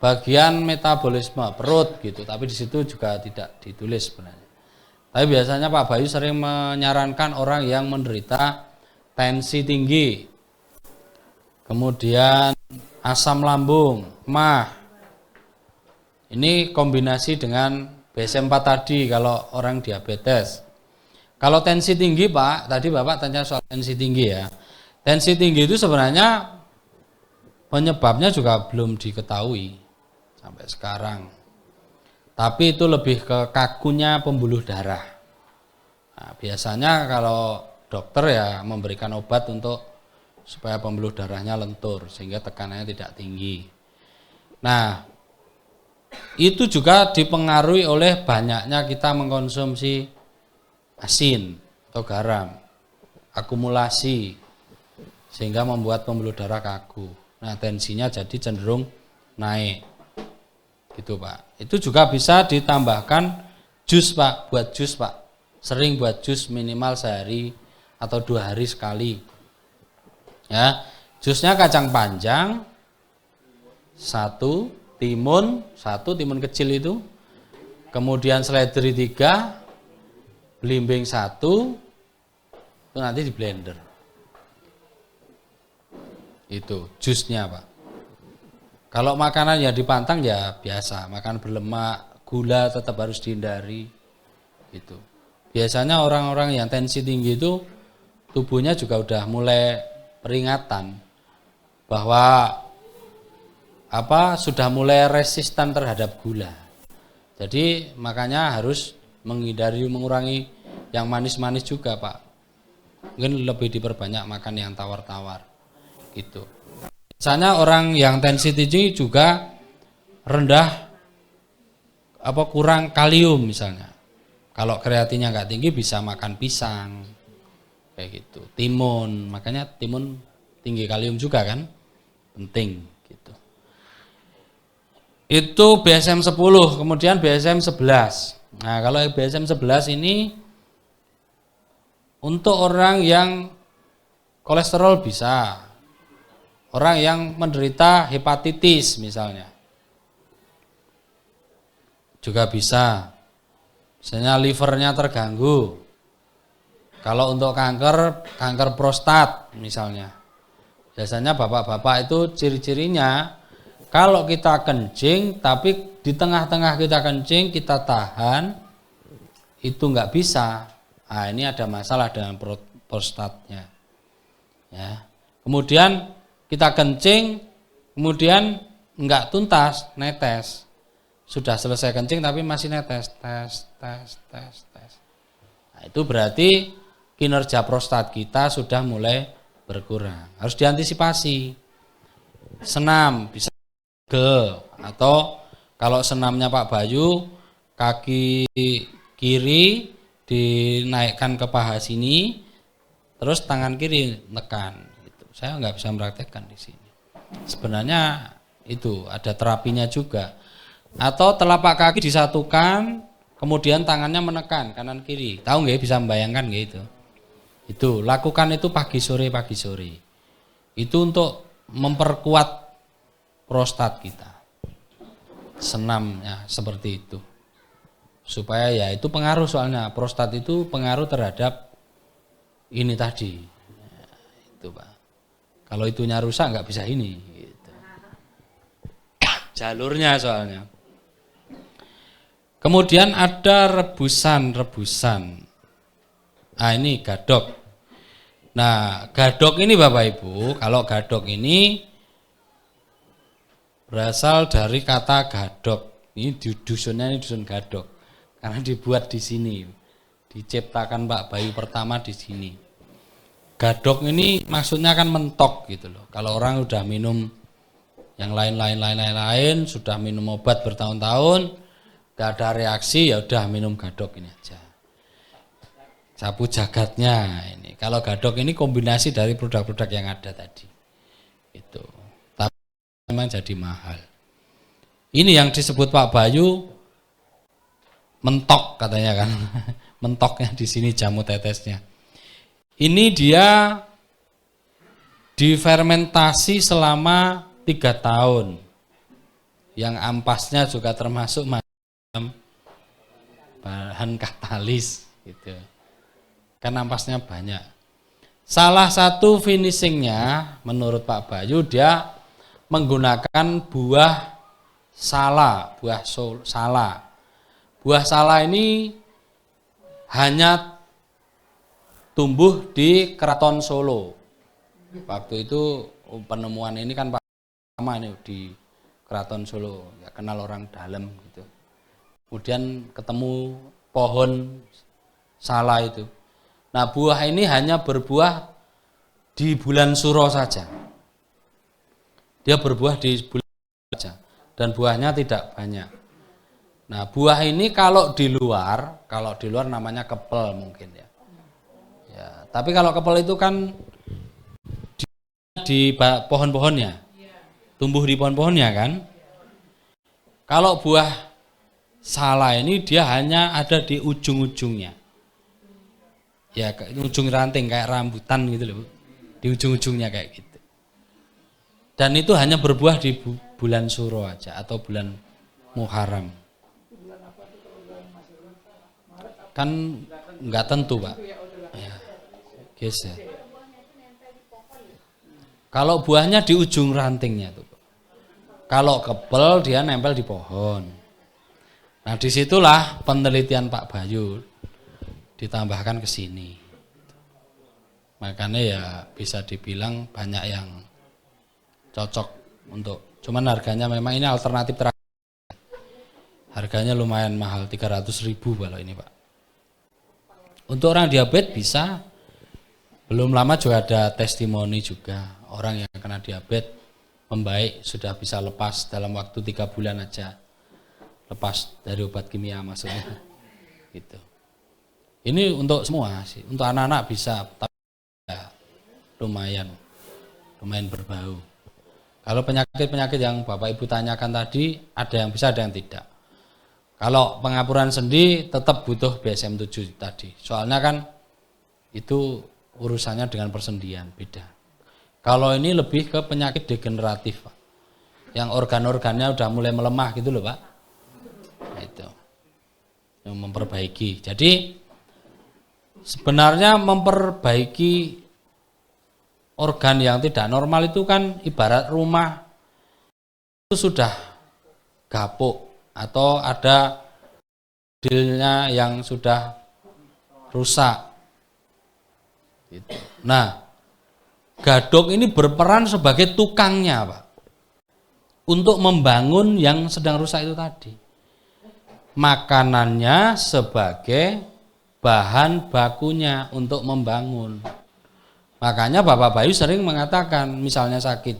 bagian metabolisme perut gitu, tapi di situ juga tidak ditulis sebenarnya. Tapi biasanya Pak Bayu sering menyarankan orang yang menderita tensi tinggi, kemudian asam lambung, mah. Ini kombinasi dengan BSM 4 tadi kalau orang diabetes. Kalau tensi tinggi Pak, tadi Bapak tanya soal tensi tinggi ya. Tensi tinggi itu sebenarnya penyebabnya juga belum diketahui sampai sekarang. Tapi itu lebih ke kakunya pembuluh darah. Nah, biasanya kalau dokter ya memberikan obat untuk supaya pembuluh darahnya lentur sehingga tekanannya tidak tinggi. Nah, itu juga dipengaruhi oleh banyaknya kita mengkonsumsi asin atau garam, akumulasi sehingga membuat pembuluh darah kaku. Nah, tensinya jadi cenderung naik. Gitu Pak. Itu juga bisa ditambahkan jus Pak, buat jus Pak. Sering buat jus minimal sehari atau 2 hari sekali. Ya, jusnya kacang panjang 1, timun 1, timun kecil itu. Kemudian seledri 3, belimbing 1, itu nanti di blender. Itu jusnya Pak. Kalau makanan yang dipantang ya biasa, makan berlemak, gula tetap harus dihindari. Gitu. Biasanya orang-orang yang tensi tinggi itu tubuhnya juga udah mulai peringatan bahwa sudah mulai resisten terhadap gula. Jadi makanya harus menghindari, mengurangi yang manis-manis juga Pak. Mungkin lebih diperbanyak makan yang tawar-tawar. Gitu. Misalnya orang yang tensi tinggi juga rendah kurang kalium misalnya. Kalau kreatinnya nggak tinggi bisa makan pisang kayak gitu. Timun, makanya timun tinggi kalium juga kan, penting gitu. Itu BSM 10, kemudian BSM 11. Nah, kalau BSM 11 ini untuk orang yang kolesterol bisa. Orang yang menderita hepatitis misalnya juga bisa. Misalnya livernya terganggu. Kalau untuk kanker prostat misalnya. Biasanya bapak-bapak itu ciri-cirinya kalau kita kencing tapi di tengah-tengah kita kencing kita tahan itu nggak bisa. Nah, ini ada masalah dengan prostatnya. Ya. Kemudian kita kencing, kemudian enggak tuntas, netes. Sudah selesai kencing tapi masih netes, tes. Nah, itu berarti kinerja prostat kita sudah mulai berkurang. Harus diantisipasi. Senam bisa gel, atau kalau senamnya Pak Bayu, kaki kiri dinaikkan ke paha sini, terus tangan kiri tekan. Saya nggak bisa mempraktekkan di sini. Sebenarnya itu ada terapinya juga. Atau telapak kaki disatukan, kemudian tangannya menekan kanan kiri. Tahu nggak, bisa membayangkan nggak itu? Itu lakukan itu pagi sore. Itu untuk memperkuat prostat kita. Senamnya seperti itu. Supaya ya itu pengaruh, soalnya prostat itu pengaruh terhadap ini tadi. Itu Pak. Kalau itunya rusak nggak bisa ini. Gitu. Jalurnya soalnya. Kemudian ada rebusan. Nah ini gadok. Nah gadok ini Bapak Ibu, kalau gadok ini berasal dari kata gadok. Ini dusunnya ini dusun gadok. Karena dibuat di sini, diciptakan Pak Bayu pertama di sini. Gadok ini maksudnya kan mentok gitu loh. Kalau orang udah minum yang lain, sudah minum obat bertahun-tahun, gak ada reaksi, ya udah minum gadok ini aja. Sapu jagatnya ini. Kalau gadok ini kombinasi dari produk-produk yang ada tadi. Itu. Tapi memang jadi mahal. Ini yang disebut Pak Bayu mentok katanya kan. Mentoknya di sini jamu tetesnya. Ini dia difermentasi selama 3 tahun. Yang ampasnya juga termasuk macam bahan katalis gitu. Kan ampasnya banyak. Salah satu finishingnya menurut Pak Bayu dia menggunakan buah sala. Buah sala ini hanya tumbuh di Keraton Solo. Waktu itu penemuan ini kan pertama nih di Keraton Solo, ya kenal orang dalam gitu. Kemudian ketemu pohon sala itu. Nah buah ini hanya berbuah di bulan Suro saja. Dia berbuah di bulan Suro saja dan buahnya tidak banyak. Nah buah ini kalau di luar namanya kepel mungkin ya. Ya, tapi kalau kepel itu kan di pohon-pohonnya, tumbuh di pohon-pohonnya kan. Kalau buah sala ini dia hanya ada di ujung-ujungnya. Ya, ujung ranting kayak rambutan gitu loh, di ujung-ujungnya kayak gitu. Dan itu hanya berbuah di bulan Suro aja atau bulan Muharram. Kan nggak tentu Pak. Ya, geser. Kalau buahnya di ujung rantingnya tuh. Kalau kepel dia nempel di pohon. Nah disitulah penelitian Pak Bayu ditambahkan ke sini. Makanya ya bisa dibilang banyak yang cocok untuk. Cuman harganya memang ini alternatif terakhir. Harganya lumayan mahal, 300.000 kalau ini Pak. Untuk orang diabetes bisa. Belum lama juga ada testimoni juga. Orang yang kena diabetes membaik, sudah bisa lepas dalam waktu 3 bulan aja. Lepas dari obat kimia maksudnya. Gitu. Ini untuk semua sih. Untuk anak-anak bisa, tapi ya, lumayan berbau. Kalau penyakit-penyakit yang Bapak Ibu tanyakan tadi, ada yang bisa, ada yang tidak. Kalau pengapuran sendi tetap butuh BSM 7 tadi. Soalnya kan itu urusannya dengan persendian, beda. Kalau ini lebih ke penyakit degeneratif, Pak. Yang organ-organnya udah mulai melemah gitu loh, Pak. Itu. Yang memperbaiki. Jadi sebenarnya memperbaiki organ yang tidak normal itu kan ibarat rumah itu sudah gapuk atau ada modelnya yang sudah rusak. Gitu. Nah, gadok ini berperan sebagai tukangnya, Pak, untuk membangun yang sedang rusak itu tadi. Makanannya sebagai bahan bakunya untuk membangun. Makanya Bapak Bayu sering mengatakan, misalnya sakit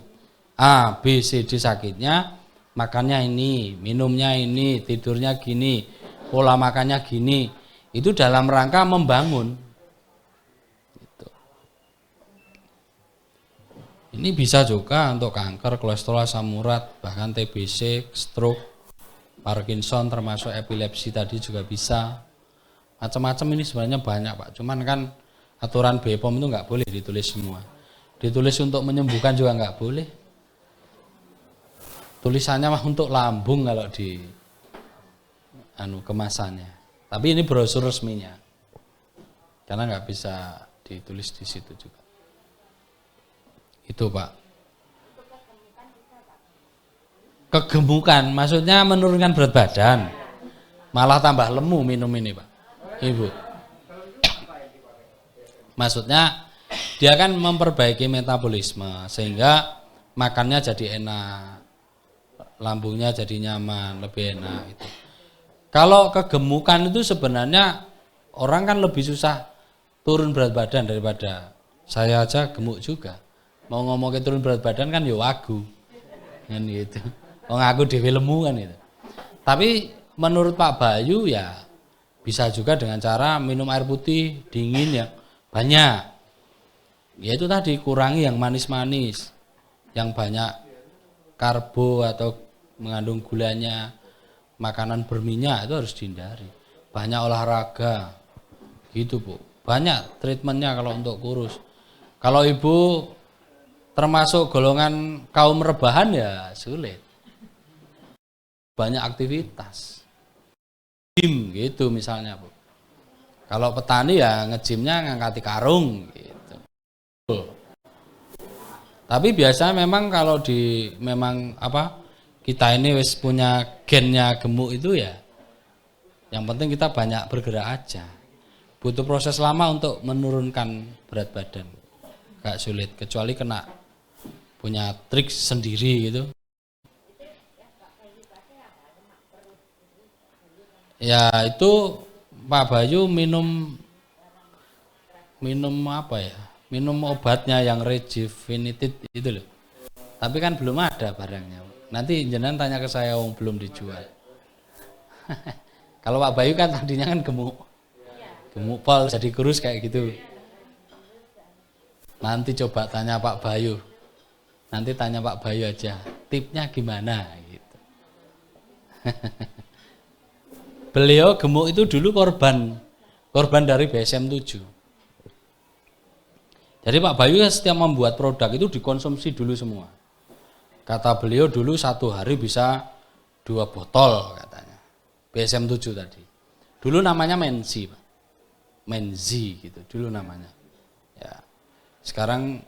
A, B, C, D sakitnya, makannya ini, minumnya ini, tidurnya gini, pola makannya gini. Itu dalam rangka membangun. Gitu. Ini bisa juga untuk kanker, kolesterol, asam urat, bahkan TBC, stroke. Parkinson termasuk epilepsi tadi juga bisa. Macam-macam ini sebenarnya banyak Pak. Cuman kan aturan BPOM itu nggak boleh ditulis semua. Ditulis untuk menyembuhkan juga nggak boleh. Tulisannya mah untuk lambung kalau di kemasannya. Tapi ini brosur resminya. Karena nggak bisa ditulis di situ juga. Itu Pak. Kegemukan maksudnya menurunkan berat badan. Malah tambah lemu minum ini Pak. Ibu. Maksudnya dia kan memperbaiki metabolisme sehingga makannya jadi enak. Lambungnya jadi nyaman, lebih enak itu. Kalau kegemukan itu sebenarnya orang kan lebih susah turun berat badan daripada saya aja gemuk juga. Mau ngomongin turun berat badan kan ya wagu. Kan gitu. Wong aku dhewe lemu kan itu. Tapi menurut Pak Bayu ya bisa juga dengan cara minum air putih dingin yang banyak. Ya itu tadi kurangi yang manis-manis. Yang banyak karbo atau mengandung gulanya, makanan berminyak itu harus dihindari. Banyak olahraga, gitu Bu. Banyak treatmentnya kalau untuk kurus. Kalau ibu termasuk golongan kaum rebahan ya sulit. Banyak aktivitas, gym gitu misalnya Bu. Kalau petani ya ngejimnya ngangkati karung gitu. Tapi biasanya memang kalau memang kita ini wis punya gennya gemuk itu ya, yang penting kita banyak bergerak aja. Butuh proses lama untuk menurunkan berat badan, gak sulit kecuali kena punya trik sendiri gitu. Ya itu Pak Bayu minum apa ya? Minum obatnya yang Rejuvenated itu loh. Tapi kan belum ada barangnya. Nanti jenengan tanya ke saya, belum dijual. Kalau Pak Bayu kan tadinya kan gemuk pol jadi kurus kayak gitu. Nanti coba tanya Pak Bayu. Nanti tanya Pak Bayu aja, tipnya gimana gitu. Beliau gemuk itu dulu korban dari BSM 7. Jadi Pak Bayu setiap membuat produk itu dikonsumsi dulu semua. Kata beliau dulu satu hari bisa 2 botol katanya. BSM 7 tadi. Dulu namanya Menzi, Pak. Menzi gitu dulu namanya. Ya. Sekarang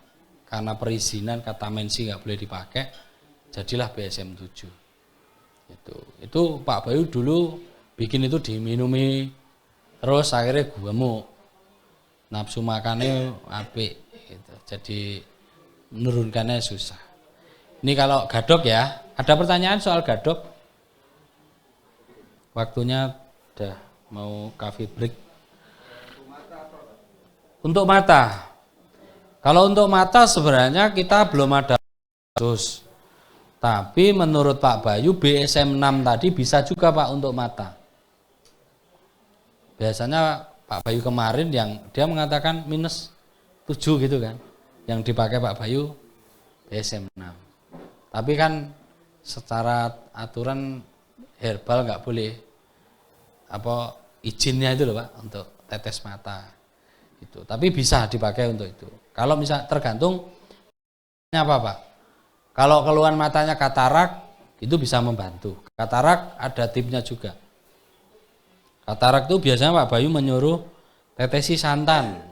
karena perizinan kata Menzi nggak boleh dipakai, jadilah BSM 7. Itu Pak Bayu dulu bikin itu diminumi terus akhirnya gemuk. Nafsu makannya apik gitu. Jadi menurunkannya susah. Ini kalau gadok ya, ada pertanyaan soal gadok? Waktunya udah mau coffee break. Untuk mata. Kalau untuk mata sebenarnya kita belum ada kasus. Tapi menurut Pak Bayu BSM 6 tadi bisa juga Pak untuk mata. Biasanya Pak Bayu kemarin yang dia mengatakan -7 gitu kan. Yang dipakai Pak Bayu BSM 6. Tapi kan secara aturan herbal nggak boleh izinnya itu loh Pak untuk tetes mata itu. Tapi bisa dipakai untuk itu. Kalau misal tergantung apa Pak? Kalau keluhan matanya katarak itu bisa membantu. Katarak ada tipnya juga. Katarak itu biasanya Pak Bayu menyuruh tetesi santan.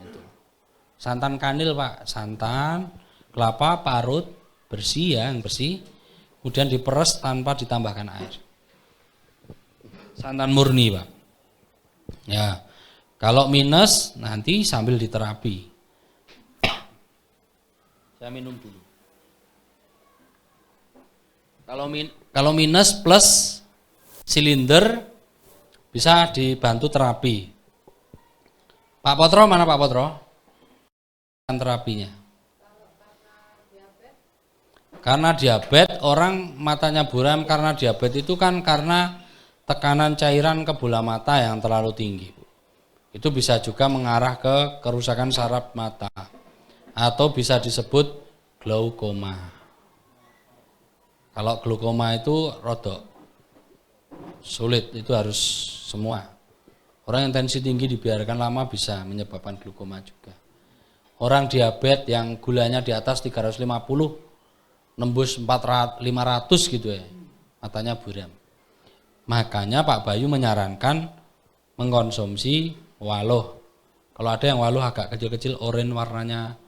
Santan kanil Pak, santan, kelapa parut bersih ya, yang bersih, kemudian diperes tanpa ditambahkan air. Santan murni Pak. Ya, kalau minus nanti sambil diterapi. Saya minum dulu. Kalau minus plus silinder bisa dibantu terapi. Pak Potro mana Pak Potro? Terapinya. Karena diabetes orang matanya buram karena diabetes itu kan karena tekanan cairan ke bola mata yang terlalu tinggi. Itu bisa juga mengarah ke kerusakan saraf mata atau bisa disebut glaukoma. Kalau glaukoma itu rodok Sulit, itu harus semua. Orang yang tensi tinggi dibiarkan lama bisa menyebabkan glukoma juga. Orang diabetes yang gulanya di atas 350 nembus 400 500 gitu ya. Matanya buram. Makanya Pak Bayu menyarankan mengkonsumsi waluh. Kalau ada yang waluh agak kecil-kecil oranye warnanya.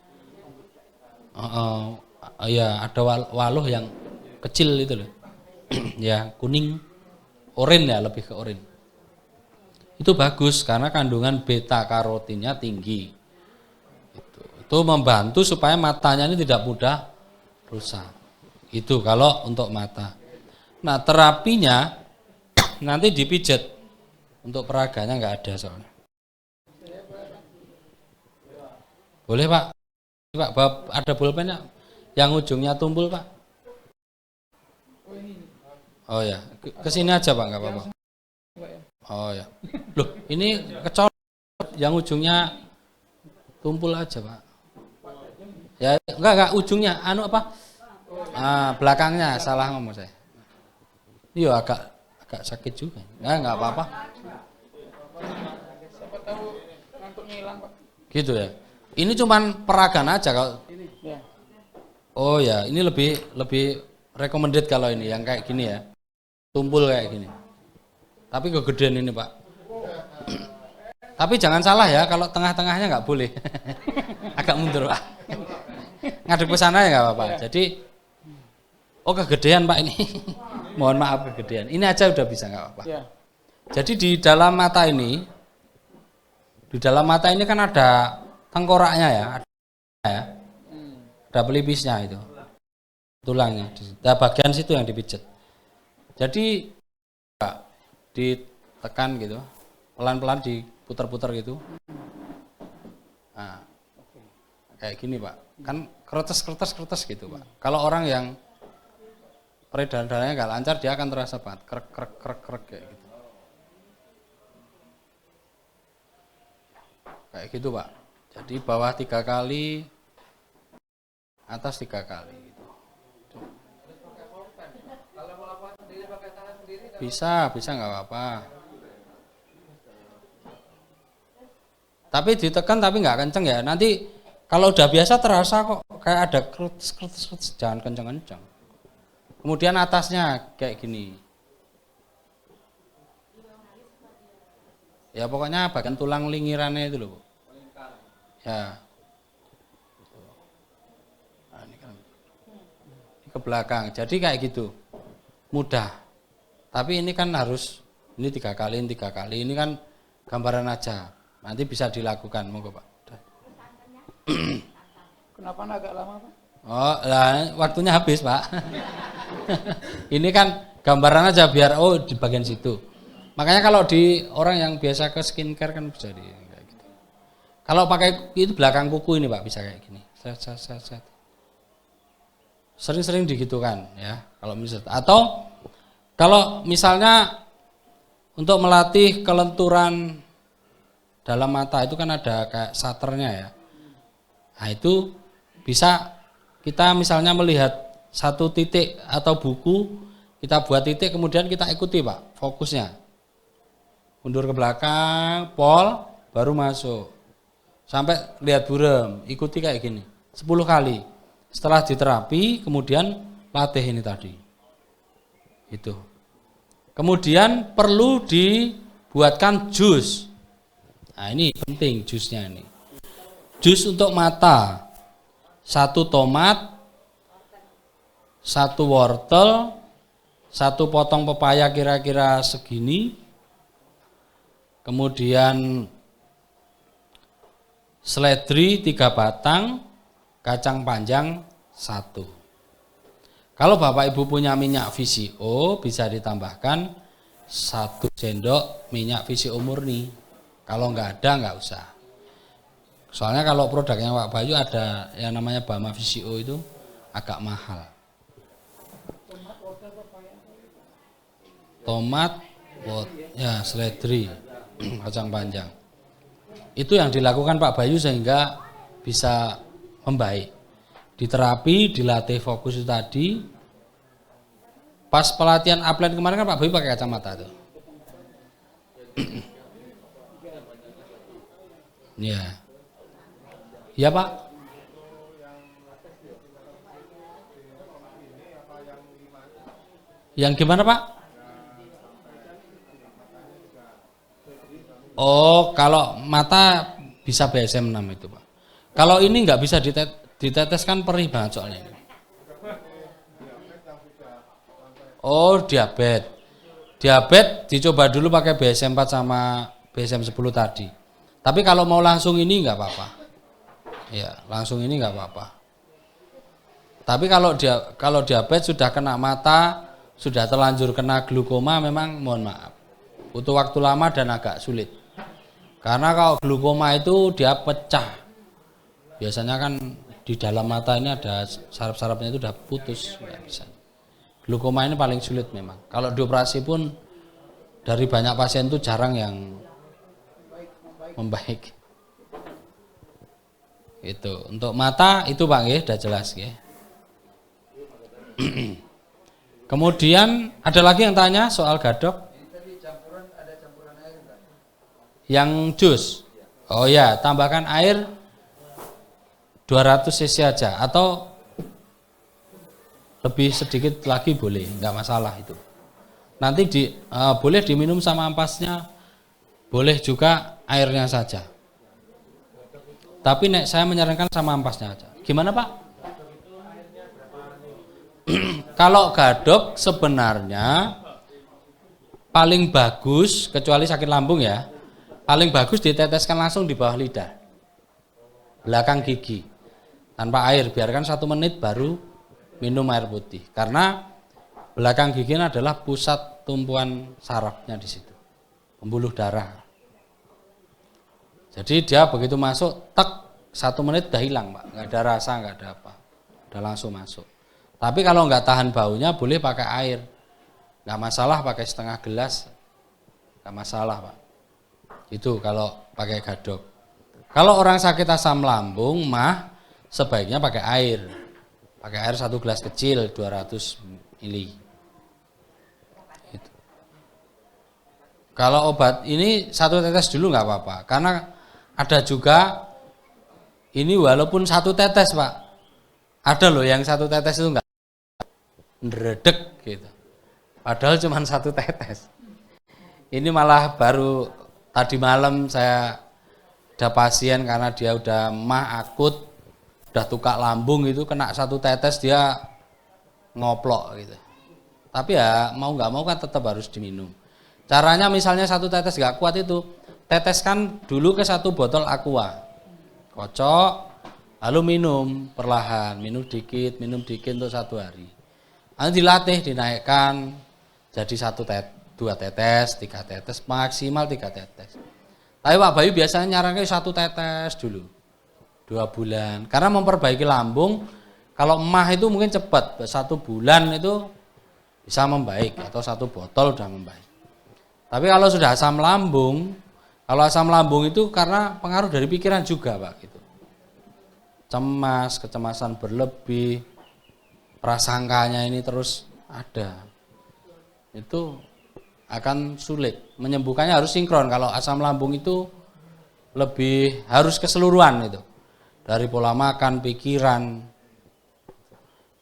Ya, ada waluh yang kecil itu loh. Ya, kuning oranye ya, lebih ke oranye. Itu bagus karena kandungan beta karotinnya tinggi. Itu membantu supaya matanya ini tidak mudah rusak. Itu kalau untuk mata. Nah, terapinya nanti dipijat. Untuk peraganya nggak ada soalnya. Boleh Pak? Pak, ada pulpennya yang ujungnya tumpul Pak? Oh ya, kesini aja Pak, nggak apa-apa. Oh ya, loh ini kecolok yang ujungnya tumpul aja Pak. Ya enggak ujungnya, anu apa? Belakangnya salah ngomong saya. Iya agak sakit juga. Enggak apa-apa. Siapa tahu ngantuknya hilang Pak. Gitu ya. Ini cuman peragan aja kalau. Ya. Oh ya, ini lebih recommended kalau ini yang kayak gini ya. Tumpul kayak gini. Tapi kegedean ini Pak. Tapi jangan salah ya, kalau tengah-tengahnya nggak boleh. Agak mundur Pak. Ngadep ke sana ya nggak apa-apa. Jadi, kegedean Pak ini. Mohon maaf kegedean. Ini aja udah bisa nggak apa-apa. Ya. Jadi di dalam mata ini kan ada tengkoraknya ya, ada pelipisnya itu, tulangnya. Nah, bagian situ yang dipijat. Jadi ditekan gitu, pelan-pelan diputar-putar gitu. Nah, kayak gini Pak, kan kertas gitu Pak. Kalau orang yang peredaran darahnya nggak lancar, dia akan terasa banget krek kayak gitu. Kayak gitu Pak. Jadi bawah 3 kali, atas 3 kali gitu. Bisa nggak apa-apa. Tapi ditekan tapi nggak kenceng ya. Nanti kalau udah biasa terasa kok kayak ada kertas, jangan kenceng-kenceng. Kemudian atasnya kayak gini. Ya pokoknya bagian tulang lingirannya itu loh Bu. Ya. Nah, ini kan ke belakang. Jadi kayak gitu. Mudah. Tapi ini kan harus ini 3 kali. Ini kan gambaran aja. Nanti bisa dilakukan, monggo Pak. Kenapa agak lama Pak? Oh, lah waktunya habis Pak. Ini kan gambaran aja biar di bagian situ. Makanya kalau di orang yang biasa ke skincare kan bisa kayak gitu. Kalau pakai itu belakang kuku ini Pak bisa kayak gini. Set. Sering-sering digitukan ya. Kalau misalnya atau kalau misalnya untuk melatih kelenturan dalam mata itu kan ada kayak shutternya ya. Nah itu bisa kita misalnya melihat satu titik atau buku, kita buat titik kemudian kita ikuti Pak fokusnya. Mundur ke belakang, pol, baru masuk. Sampai lihat buram, ikuti kayak gini. 10 kali. Setelah diterapi kemudian latih ini tadi. Itu. Kemudian perlu dibuatkan jus. Nah ini penting jusnya ini. Jus untuk mata. 1 tomat, 1 wortel, 1 potong pepaya kira-kira segini. Kemudian seledri 3 batang, kacang panjang 1. Kalau Bapak Ibu punya minyak VCO bisa ditambahkan 1 sendok minyak VCO murni. Kalau nggak ada nggak usah. Soalnya kalau produknya Pak Bayu ada yang namanya Bama VCO itu agak mahal. Tomat, ya seledri, kacang panjang. Itu yang dilakukan Pak Bayu sehingga bisa membaik. Diterapi, dilatih fokus itu tadi. Pas pelatihan upline kemarin kan Pak Bayu pakai kacamata tuh. Ya. Ya, Pak. Yang gimana, Pak? Oh, kalau mata bisa BSM 6 itu, Pak. Kalau ini nggak bisa diteteskan, perih banget soalnya. Oh, diabetes. Diabetes dicoba dulu pakai BSM 4 sama BSM 10 tadi. Tapi kalau mau langsung ini nggak apa-apa. Ya, langsung ini nggak apa-apa. Tapi kalau diabetes sudah kena mata, sudah terlanjur kena glukoma, memang mohon maaf, butuh waktu lama dan agak sulit. Karena kalau glukoma itu dia pecah. Biasanya kan di dalam mata ini ada saraf-sarafnya itu udah putus, nggak bisa. Glukoma ini paling sulit memang. Kalau dioperasi pun dari banyak pasien itu jarang yang membaik. Itu untuk mata itu Pak nggih, sudah jelas nggih. Kemudian ada lagi yang tanya soal gadok. Yang jus. Oh ya, tambahkan air 200 cc aja atau lebih sedikit lagi boleh, nggak masalah itu. Nanti boleh diminum sama ampasnya, boleh juga airnya saja. Tapi saya menyarankan sama ampasnya aja. Gimana Pak? Kalau gadok sebenarnya paling bagus, kecuali sakit lambung ya, paling bagus diteteskan langsung di bawah lidah, belakang gigi, tanpa air. Biarkan 1 menit baru minum air putih. Karena belakang gigi adalah pusat tumpuan sarafnya di situ, pembuluh darah. Jadi dia begitu masuk, tek 1 menit udah hilang Pak, nggak ada rasa, nggak ada apa, udah langsung masuk. Tapi kalau nggak tahan baunya boleh pakai air, nggak masalah, pakai setengah gelas, nggak masalah Pak. Itu kalau pakai gadok. Kalau orang sakit asam lambung mah sebaiknya pakai air. Pakai air 1 gelas kecil 200 ml. Itu. Kalau obat ini 1 tetes dulu nggak apa-apa. Karena ada juga ini walaupun 1 tetes Pak. Ada loh yang 1 tetes itu nggak ngeredek gitu. Padahal cuma 1 tetes. Ini malah baru tadi malam saya ada pasien karena dia udah mah akut, udah tukak lambung itu, kena 1 tetes dia ngoplok gitu. Tapi ya mau nggak mau kan tetap harus diminum. Caranya misalnya 1 tetes nggak kuat itu, teteskan dulu ke 1 botol aqua, kocok, lalu minum perlahan, minum dikit untuk 1 hari. Nanti dilatih, dinaikkan jadi 2 tetes, 3 tetes, maksimal 3 tetes. Tapi Pak Bayu biasanya nyarankan 1 tetes dulu, 2 bulan. Karena memperbaiki lambung, kalau emah itu mungkin cepat, 1 bulan itu bisa membaik, atau 1 botol sudah membaik. Tapi kalau sudah asam lambung, kalau asam lambung itu karena pengaruh dari pikiran juga Pak. Gitu. Cemas, kecemasan berlebih, prasangkanya ini terus ada. Itu akan sulit. Menyembuhkannya harus sinkron. Kalau asam lambung itu lebih harus keseluruhan itu. Dari pola makan, pikiran.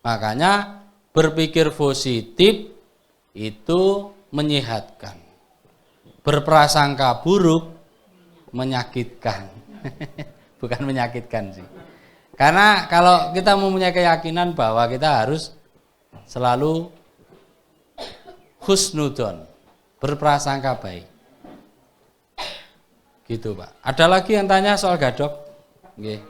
Makanya berpikir positif itu menyehatkan. Berprasangka buruk menyakitkan. Bukan menyakitkan sih. Karena kalau kita mempunyai keyakinan bahwa kita harus selalu husnudon, berprasangka baik. Gitu Pak. Ada lagi yang tanya soal gadok? Nggih.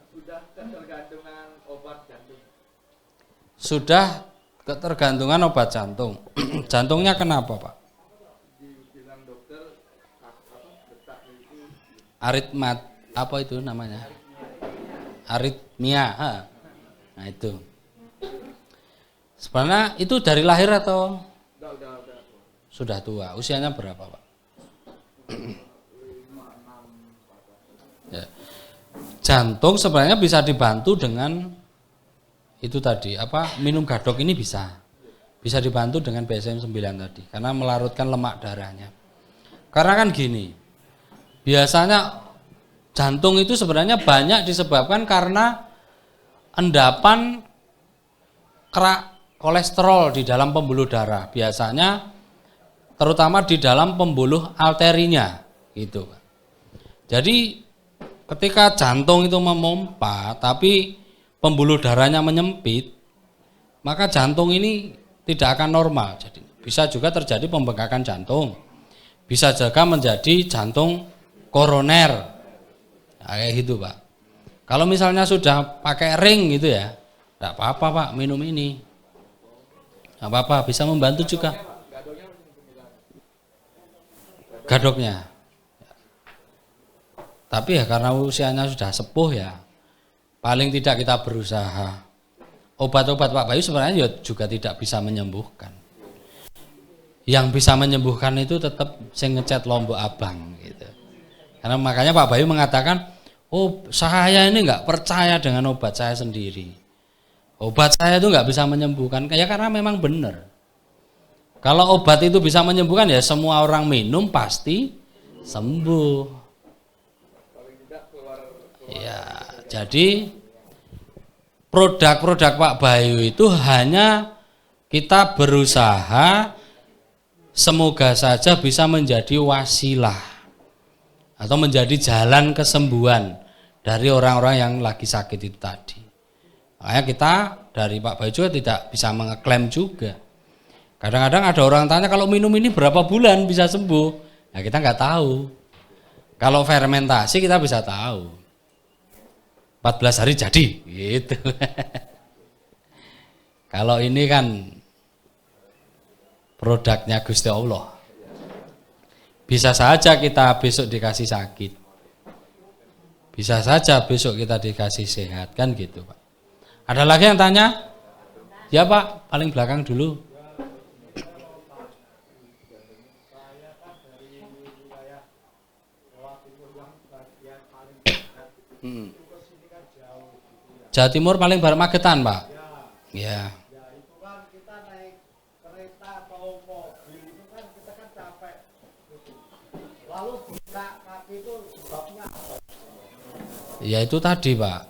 Sudah ketergantungan obat jantung. Sudah ketergantungan obat jantung. Jantungnya kenapa Pak? Dibilang dokter detak itu Aritmat, apa itu namanya? Aritmia. Nah itu. Sebenarnya itu dari lahir atau? udah. Sudah tua. Usianya berapa Pak? Ya. Jantung sebenarnya bisa dibantu dengan itu tadi, minum gadok ini bisa. bisa dibantu dengan BSM 9 tadi karena melarutkan lemak darahnya. Karena kan gini, biasanya jantung itu sebenarnya banyak disebabkan karena endapan kerak kolesterol di dalam pembuluh darah. Biasanya terutama di dalam pembuluh arterinya gitu. Jadi ketika jantung itu memompa tapi pembuluh darahnya menyempit, maka jantung ini tidak akan normal. Jadi bisa juga terjadi pembengkakan jantung. Bisa juga menjadi jantung koroner. Nah, kayak gitu, Pak. Kalau misalnya sudah pakai ring gitu ya, tidak apa-apa, Pak, minum ini. Tidak apa-apa, bisa membantu juga. Gadoknya. Tapi ya karena usianya sudah sepuh ya, paling tidak kita berusaha. Obat-obat Pak Bayu sebenarnya juga tidak bisa menyembuhkan. Yang bisa menyembuhkan itu tetap sing ngecat Lombok Abang gitu. Karena makanya Pak Bayu mengatakan, oh saya ini nggak percaya dengan obat saya sendiri. Obat saya itu nggak bisa menyembuhkan, ya karena memang benar. Kalau obat itu bisa menyembuhkan ya semua orang minum pasti sembuh. Ya, jadi produk-produk Pak Bayu itu hanya kita berusaha semoga saja bisa menjadi wasilah atau menjadi jalan kesembuhan dari orang-orang yang lagi sakit itu tadi. Makanya kita dari Pak Bayu juga tidak bisa mengeklaim juga. Kadang-kadang ada orang tanya kalau minum ini berapa bulan bisa sembuh. Nah kita nggak tahu. Kalau fermentasi kita bisa tahu. 14 hari jadi gitu. Kalau ini kan produknya Gusti Allah. Bisa saja kita besok dikasih sakit. Bisa saja besok kita dikasih sehat kan gitu, Pak. Ada lagi yang tanya? Ya, Pak, paling belakang dulu. Jawa Timur paling barat Magetan, Pak. Ya. Itu kan kita naik kereta atau mobil itu kan kita kan capek. Lalu buka kaki itu sebabnya apa? Ya itu tadi, Pak.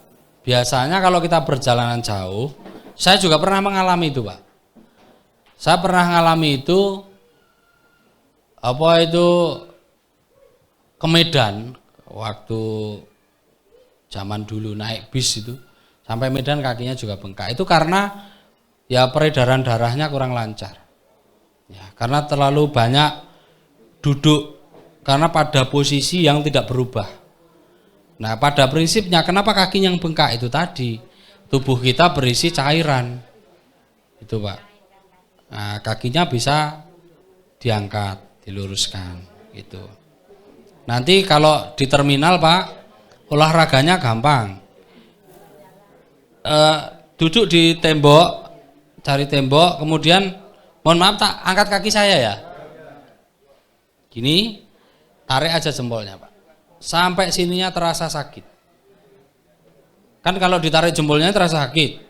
Biasanya kalau kita perjalanan jauh, saya juga pernah mengalami itu, Pak. Saya pernah mengalami itu ke Medan waktu zaman dulu naik bis itu. Sampai Medan kakinya juga bengkak. Itu karena ya peredaran darahnya kurang lancar. Ya, karena terlalu banyak duduk karena pada posisi yang tidak berubah. Nah, pada prinsipnya kenapa kaki yang bengkak itu tadi? Tubuh kita berisi cairan. Itu, Pak. Nah, kakinya bisa diangkat, diluruskan gitu. Nanti kalau di terminal, Pak, olahraganya gampang. Duduk di tembok, cari tembok, kemudian mohon maaf tak angkat kaki saya ya. Gini, tarik aja jempolnya, Pak. Sampai sininya terasa sakit. Kan kalau ditarik jempolnya terasa sakit.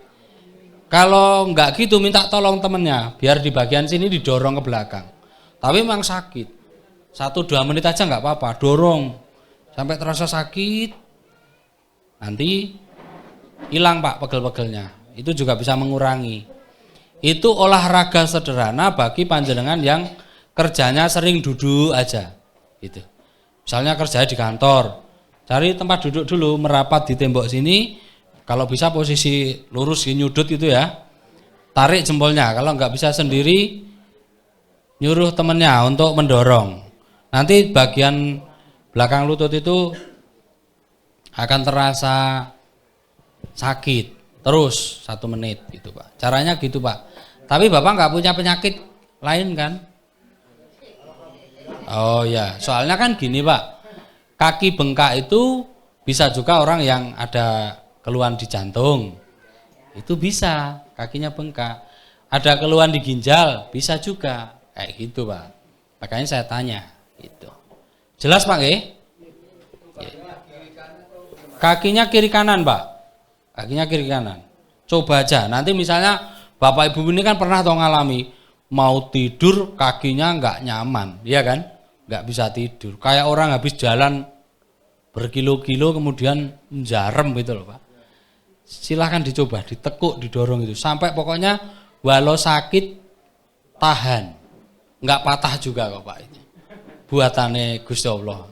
Kalau enggak gitu minta tolong temennya, biar di bagian sini didorong ke belakang. Tapi memang sakit. 1-2 menit aja enggak apa-apa, dorong sampai terasa sakit. Nanti hilang, Pak, pegel-pegelnya. Itu juga bisa mengurangi. Itu olahraga sederhana bagi panjenengan yang kerjanya sering duduk aja gitu. Misalnya kerja di kantor, cari tempat duduk dulu, merapat di tembok sini, kalau bisa posisi lurus nyudut itu ya. Tarik jempolnya, kalau nggak bisa sendiri nyuruh temennya untuk mendorong. Nanti bagian belakang lutut itu akan terasa sakit terus 1 menit gitu, Pak. Caranya gitu, Pak. Tapi Bapak nggak punya penyakit lain kan? Oh ya, soalnya kan gini, Pak. Kaki bengkak itu bisa juga orang yang ada keluhan di jantung. Itu bisa, kakinya bengkak. Ada keluhan di ginjal, bisa juga. Kayak gitu, Pak. Makanya saya tanya gitu. Jelas, Pak, nggih? Kakinya kiri kanan, Pak. Kakinya kiri kanan. Coba aja. Nanti misalnya Bapak Ibu ini kan pernah toh ngalami mau tidur kakinya nggak nyaman, ya kan? Nggak bisa tidur. Kayak orang habis jalan berkilo-kilo kemudian jarem gitu loh Pak. Silahkan dicoba, ditekuk, didorong itu. Sampai pokoknya walau sakit tahan. Nggak patah juga kok Pak ini. Buatannya Gusti Allah.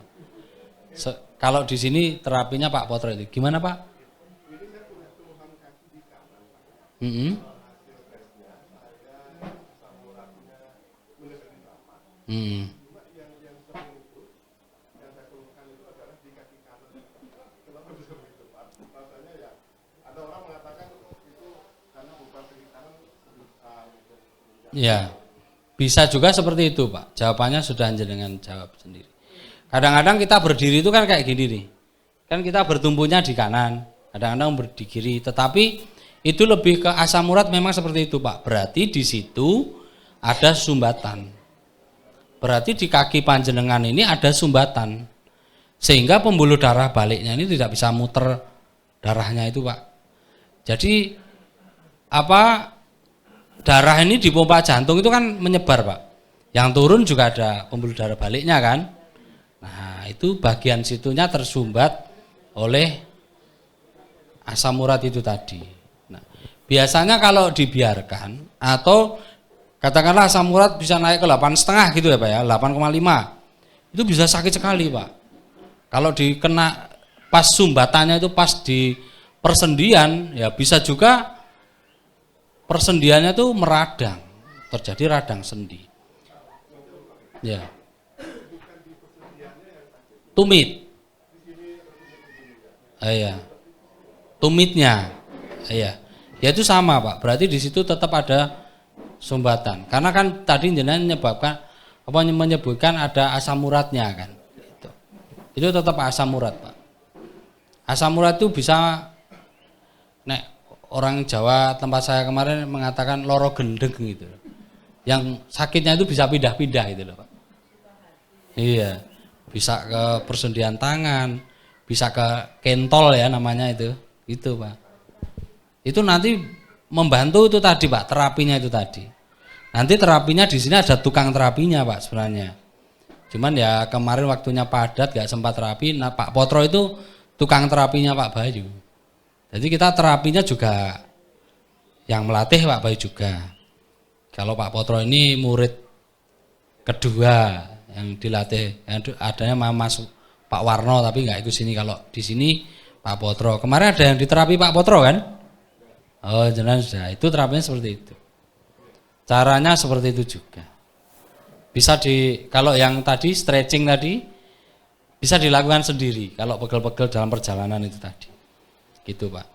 Kalau di sini terapinya Pak Potro itu gimana Pak? Ya, bisa juga seperti itu Pak. Jawabannya sudah jenengan jawab sendiri. Kadang-kadang kita berdiri itu kan kayak gini nih. Kan kita bertumpunya di kanan, kadang-kadang di kiri. Tetapi itu lebih ke asam urat memang seperti itu Pak. Berarti di situ ada sumbatan. Berarti di kaki panjenengan ini ada sumbatan. Sehingga pembuluh darah baliknya ini tidak bisa muter darahnya itu Pak. Jadi darah ini di pompa jantung itu kan menyebar Pak. Yang turun juga ada pembuluh darah baliknya kan. Nah itu bagian situnya tersumbat oleh asam urat itu tadi. Nah, biasanya kalau dibiarkan atau katakanlah asam urat bisa naik ke 8,5 gitu ya Pak ya, 8,5. Itu bisa sakit sekali Pak. Kalau dikena pas sumbatannya itu pas di persendian ya bisa juga persendiannya itu meradang, terjadi radang sendi. Ya. Tumit. Iya. Tumitnya. Iya. Ya itu sama Pak. Berarti di situ tetap ada sumbatan. Karena kan tadi jenengan menyebutkan ada asam uratnya kan. Itu tetap asam urat Pak. Asam urat itu bisa orang Jawa tempat saya kemarin mengatakan loro gendeng gitu. Yang sakitnya itu bisa pindah-pindah gitu loh Pak. Iya. Bisa ke persendian tangan, bisa ke kentol ya namanya itu. Itu Pak. Itu nanti membantu itu tadi Pak, terapinya itu tadi. Nanti terapinya di sini ada tukang terapinya Pak sebenarnya. Cuman ya kemarin waktunya padat gak sempat terapi. Nah Pak Potro itu tukang terapinya Pak Bayu. Jadi kita terapinya juga yang melatih Pak Bayu juga. Kalau Pak Potro ini murid kedua yang dilatih, yang adanya Mas Pak Warno tapi nggak ikut sini. Kalau di sini Pak Potro. Kemarin ada yang diterapi Pak Potro kan? Oh jenengan sudah. Itu terapinya seperti itu. Caranya seperti itu juga. Bisa kalau yang tadi stretching tadi bisa dilakukan sendiri. Kalau pegel-pegel dalam perjalanan itu tadi. Gitu Pak.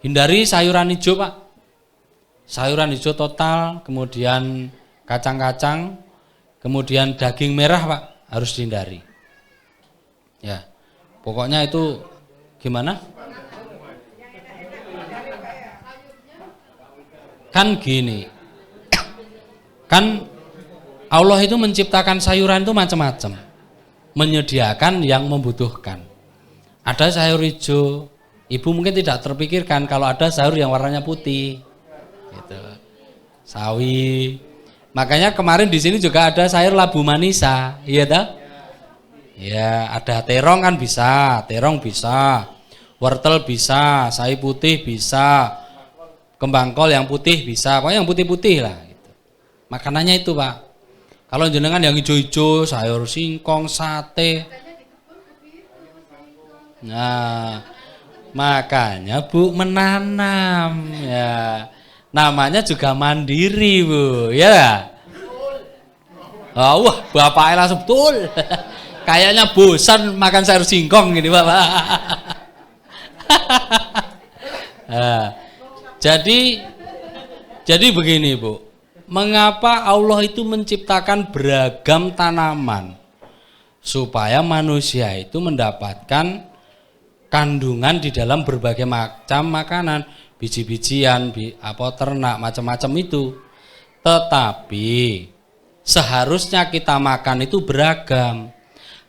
Hindari sayuran hijau Pak. Sayuran hijau total, kemudian kacang-kacang, kemudian daging merah Pak, harus dihindari. Ya. Pokoknya itu gimana? Kan gini. Kan Allah itu menciptakan sayuran itu macam-macam. Menyediakan yang membutuhkan. Ada sayur hijau, Ibu mungkin tidak terpikirkan kalau ada sayur yang warnanya putih, gitu. Sawi. Makanya kemarin di sini juga ada sayur labu manisa, iya tak? Ya, ada terong kan bisa, terong bisa, wortel bisa, sawi putih bisa, kembang kol yang putih bisa, pokoknya yang putih-putih lah. Gitu. Makanannya itu Pak. Kalau jenengan yang hijau-hijau, sayur singkong, sate. Nah. Makanya Bu menanam ya. Namanya juga mandiri Bu, ya. Oh, wah, bapaknya langsung betul. Kayaknya bosan makan sayur singkong gini Bapak. Nah, jadi begini Bu. Mengapa Allah itu menciptakan beragam tanaman supaya manusia itu mendapatkan kandungan di dalam berbagai macam makanan, biji-bijian, ternak, macam-macam itu. Tetapi seharusnya kita makan itu beragam.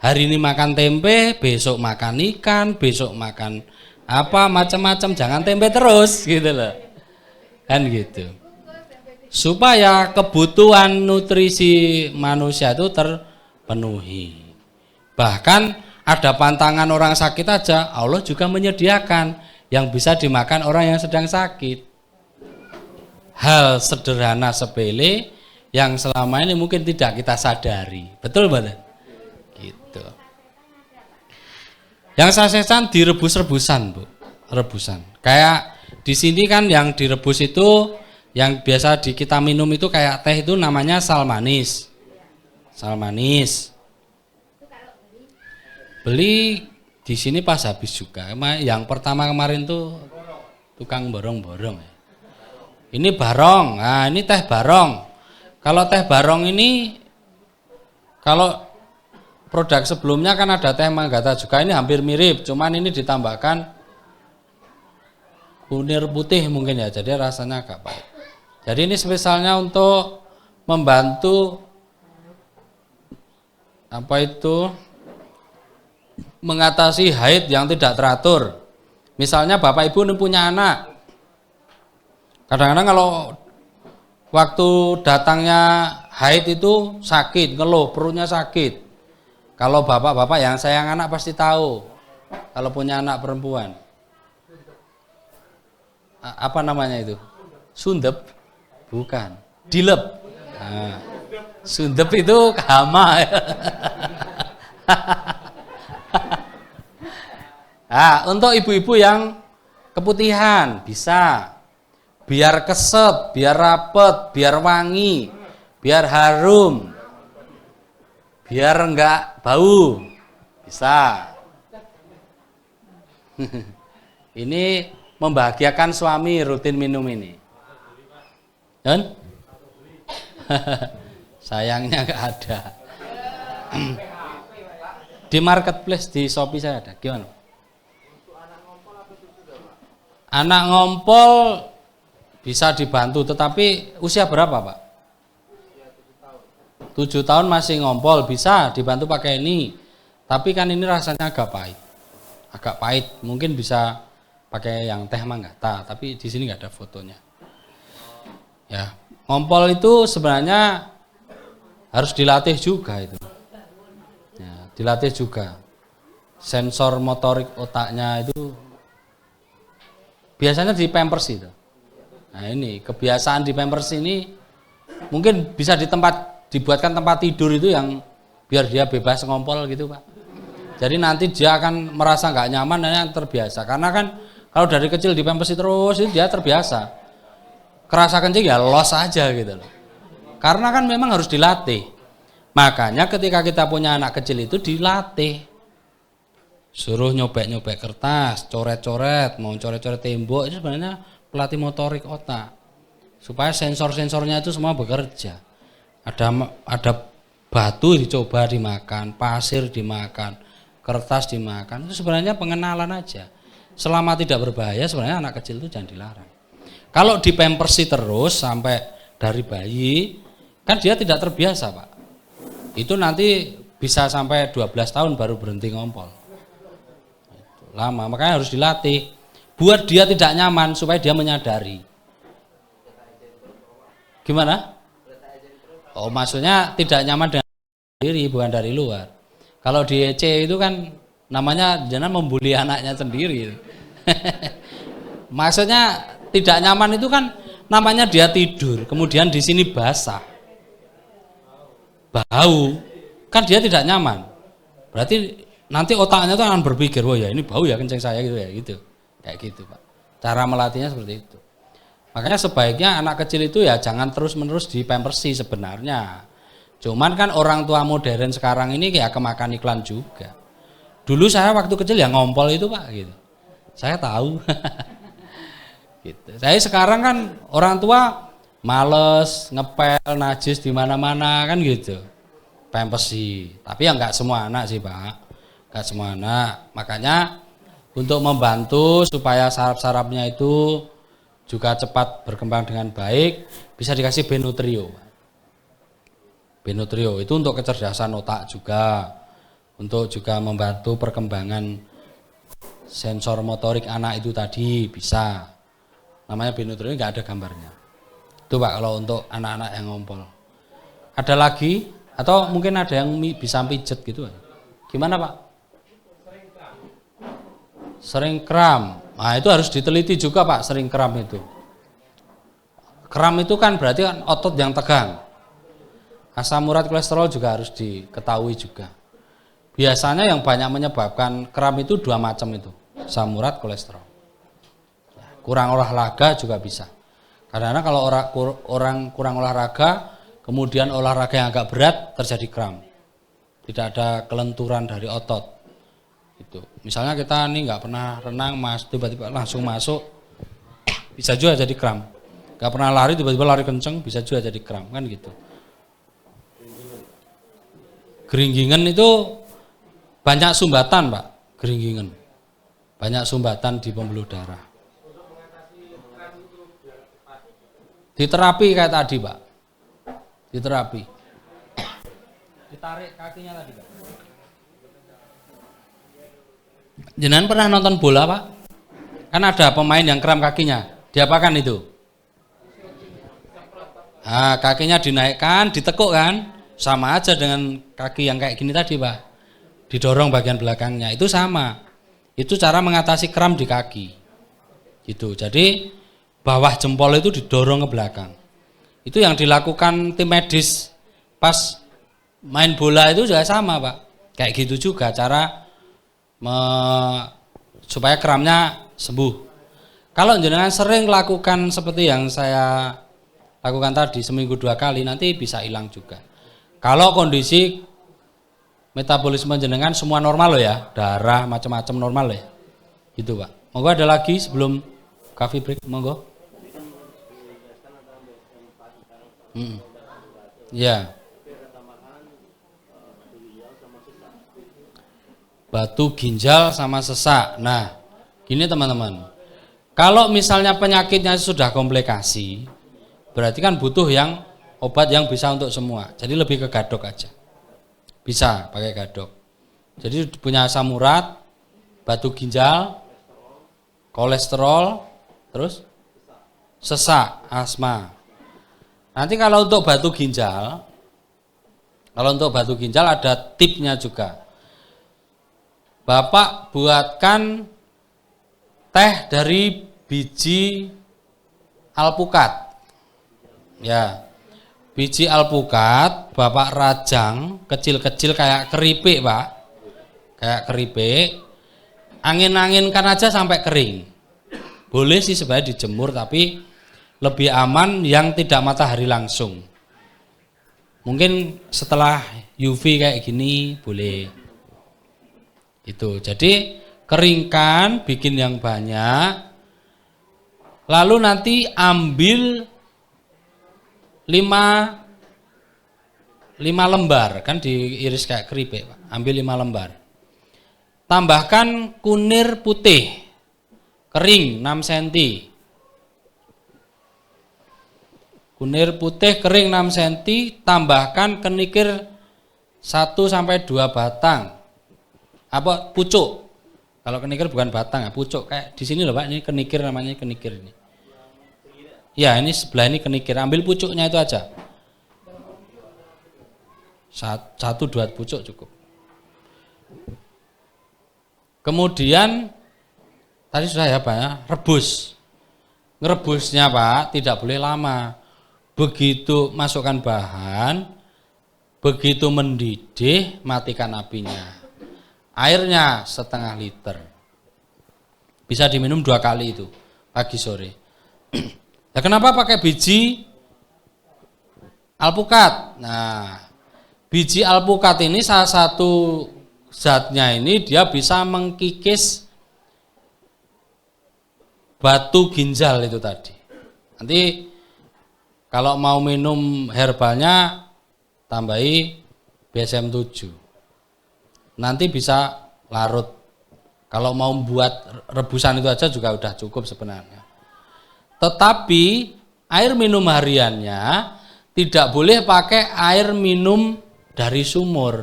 Hari ini makan tempe, besok makan ikan, besok makan apa macam-macam, jangan tempe terus gitu loh. Kan gitu. supaya kebutuhan nutrisi manusia itu terpenuhi. Bahkan ada pantangan orang sakit aja, Allah juga menyediakan yang bisa dimakan orang yang sedang sakit. Hal sederhana sepele yang selama ini mungkin tidak kita sadari. Betul betul? Gitu. Yang sasetan direbus-rebusan, Bu. Rebusan. Kayak di sini kan yang direbus itu yang biasa kita minum itu kayak teh itu namanya sal manis. Sal manis. Beli di sini pas habis juga. Yang pertama kemarin tuh tukang borong-borong ya. Ini barong. Nah, ini teh barong. Kalau teh barong ini kalau produk sebelumnya kan ada teh Manggata juga, ini hampir mirip, cuman ini ditambahkan kunir putih mungkin ya, jadi rasanya agak pahit. Jadi ini spesialnya untuk membantu apa itu mengatasi haid yang tidak teratur. Misalnya Bapak Ibu ini punya anak, kadang-kadang kalau waktu datangnya haid itu sakit, ngeluh, perutnya sakit. Kalau bapak-bapak yang sayang anak pasti tahu. Kalau punya anak perempuan, apa namanya itu? Sundep? Bukan. Dilep. Nah, sundep itu hama. Nah, untuk ibu-ibu yang keputihan bisa. Biar keset, biar rapet, biar wangi, biar harum, biar enggak bau, bisa. Ini membahagiakan suami rutin minum ini. Dan sayangnya enggak ada. Di marketplace di Shopee saya ada. Gimana? Anak ngompol bisa dibantu, tetapi usia berapa Pak? 7 tahun masih ngompol, bisa dibantu pakai ini. Tapi kan ini rasanya agak pahit. Agak pahit, mungkin bisa pakai yang teh Manggata, tapi di sini nggak ada fotonya. Ya, ngompol itu sebenarnya harus dilatih juga itu. Ya, dilatih juga. Sensor motorik otaknya itu biasanya di Pampers itu. Nah ini kebiasaan di Pampers ini mungkin bisa dibuatkan tempat tidur itu yang biar dia bebas ngompol gitu Pak. Jadi nanti dia akan merasa nggak nyaman dan yang terbiasa. Karena kan kalau dari kecil di Pampers terus itu dia terbiasa. Kerasa kencing ya los aja gitu loh. Karena kan memang harus dilatih. Makanya ketika kita punya anak kecil itu dilatih. Suruh nyobek-nyobek kertas, coret-coret, mau coret-coret tembok, itu sebenarnya pelatih motorik otak supaya sensor-sensornya itu semua bekerja. Ada batu dicoba dimakan, pasir dimakan, kertas dimakan, itu sebenarnya pengenalan aja. Selama tidak berbahaya sebenarnya anak kecil itu jangan dilarang. Kalau dipampersi terus sampai dari bayi kan dia tidak terbiasa Pak. Itu nanti bisa sampai 12 tahun baru berhenti ngompol. Lama, makanya harus dilatih. Buat dia tidak nyaman supaya dia menyadari. Gimana? Oh, maksudnya tidak nyaman dengan diri, bukan dari luar. Kalau di EC itu kan namanya jangan membuli anaknya sendiri. Maksudnya tidak nyaman itu kan namanya dia tidur, kemudian di sini basah, bau, kan dia tidak nyaman. Berarti nanti otaknya tuh akan berpikir, oh ya ini bau ya kencing saya gitu ya, gitu. Kayak gitu Pak. Cara melatihnya seperti itu. Makanya sebaiknya anak kecil itu ya jangan terus-menerus dipampersi sebenarnya. Cuman kan orang tua modern sekarang ini kayak kemakan iklan juga. Dulu saya waktu kecil ya ngompol itu Pak gitu. Saya tahu. Gitu. Saya sekarang kan orang tua males ngepel najis di mana-mana kan gitu. Pampersi. Tapi ya enggak semua anak sih Pak. Enggak semua anak. Makanya untuk membantu supaya saraf-sarafnya itu juga cepat berkembang dengan baik, bisa dikasih Benutrio. Benutrio itu untuk kecerdasan otak juga, untuk juga membantu perkembangan sensor motorik anak itu tadi bisa. Namanya Benutrio, nggak ada gambarnya. Itu Pak kalau untuk anak-anak yang ngompol. Ada lagi atau mungkin ada yang bisa pijet gitu? Gimana Pak? Sering kram. Nah itu harus diteliti juga Pak, sering kram itu. Kram itu kan berarti kan otot yang tegang. Asam urat kolesterol juga harus diketahui juga. Biasanya yang banyak menyebabkan kram itu dua macam itu, asam urat kolesterol. Kurang olahraga juga bisa. Karena kalau orang kurang olahraga, kemudian olahraga yang agak berat terjadi kram. Tidak ada kelenturan dari otot. Itu. Misalnya kita nih nggak pernah renang, tiba-tiba langsung masuk, bisa juga jadi kram. Nggak pernah lari, tiba-tiba lari kenceng, bisa juga jadi kram kan gitu. Geringgingan itu banyak sumbatan Pak, geringgingan. Banyak sumbatan di pembuluh darah. Diterapi kayak tadi Pak. Diterapi. Ditarik kakinya tadi Pak. Jenengan pernah nonton bola Pak? Kan ada pemain yang kram kakinya. Diapakan itu? Nah, kakinya dinaikkan, ditekuk kan? Sama aja dengan kaki yang kayak gini tadi Pak. Didorong bagian belakangnya. Itu sama. Itu cara mengatasi kram di kaki. Gitu. Jadi bawah jempol itu didorong ke belakang. Itu yang dilakukan tim medis pas main bola itu juga sama Pak. Kayak gitu juga cara supaya kramnya sembuh. Kalau jenengan sering lakukan seperti yang saya lakukan tadi seminggu 2 kali, nanti bisa hilang juga. Kalau kondisi metabolisme jenengan semua normal loh ya, darah macam-macam normal loh ya, gitu Pak. Monggo ada lagi sebelum coffee break, monggo. Ya. Batu ginjal sama sesak. Nah, gini teman-teman. Kalau misalnya penyakitnya sudah komplikasi, berarti kan butuh yang obat yang bisa untuk semua. Jadi lebih ke gadok aja. Bisa pakai gadok. Jadi punya asam urat, batu ginjal, kolesterol, terus sesak, asma. Nanti kalau untuk batu ginjal ada tipsnya juga. Bapak buatkan teh dari biji alpukat. Ya. Biji alpukat Bapak rajang kecil-kecil kayak keripik, Pak. Kayak keripik. Angin-anginkan aja sampai kering. Boleh sih sebenarnya dijemur, tapi lebih aman yang tidak matahari langsung. Mungkin setelah UV kayak gini boleh. Itu. Jadi keringkan, bikin yang banyak. Lalu nanti ambil 5 lembar, kan diiris kayak keripik, Pak. Ambil 5 lembar. Tambahkan kunir putih kering 6 cm. Kunir putih kering 6 cm, tambahkan kenikir 1 sampai 2 batang. Apa pucuk? Kalau kenikir bukan batang ya, pucuk kayak di sini loh Pak, ini kenikir namanya, kenikir ini. Ya, ini sebelah ini kenikir, ambil pucuknya itu aja. 1-2 pucuk cukup. Kemudian tadi sudah ya Pak ya, rebus. Ngerebusnya Pak tidak boleh lama. Begitu masukkan bahan, begitu mendidih, matikan apinya. Airnya 1/2 liter. Bisa diminum 2 kali itu, pagi sore. Nah, kenapa pakai biji alpukat? Nah, biji alpukat ini salah satu zatnya ini dia bisa mengkikis batu ginjal itu tadi. Nanti kalau mau minum herbalnya tambahi BSM 7. Nanti bisa larut. Kalau mau buat rebusan itu aja juga udah cukup sebenarnya. Tetapi air minum hariannya tidak boleh pakai air minum dari sumur.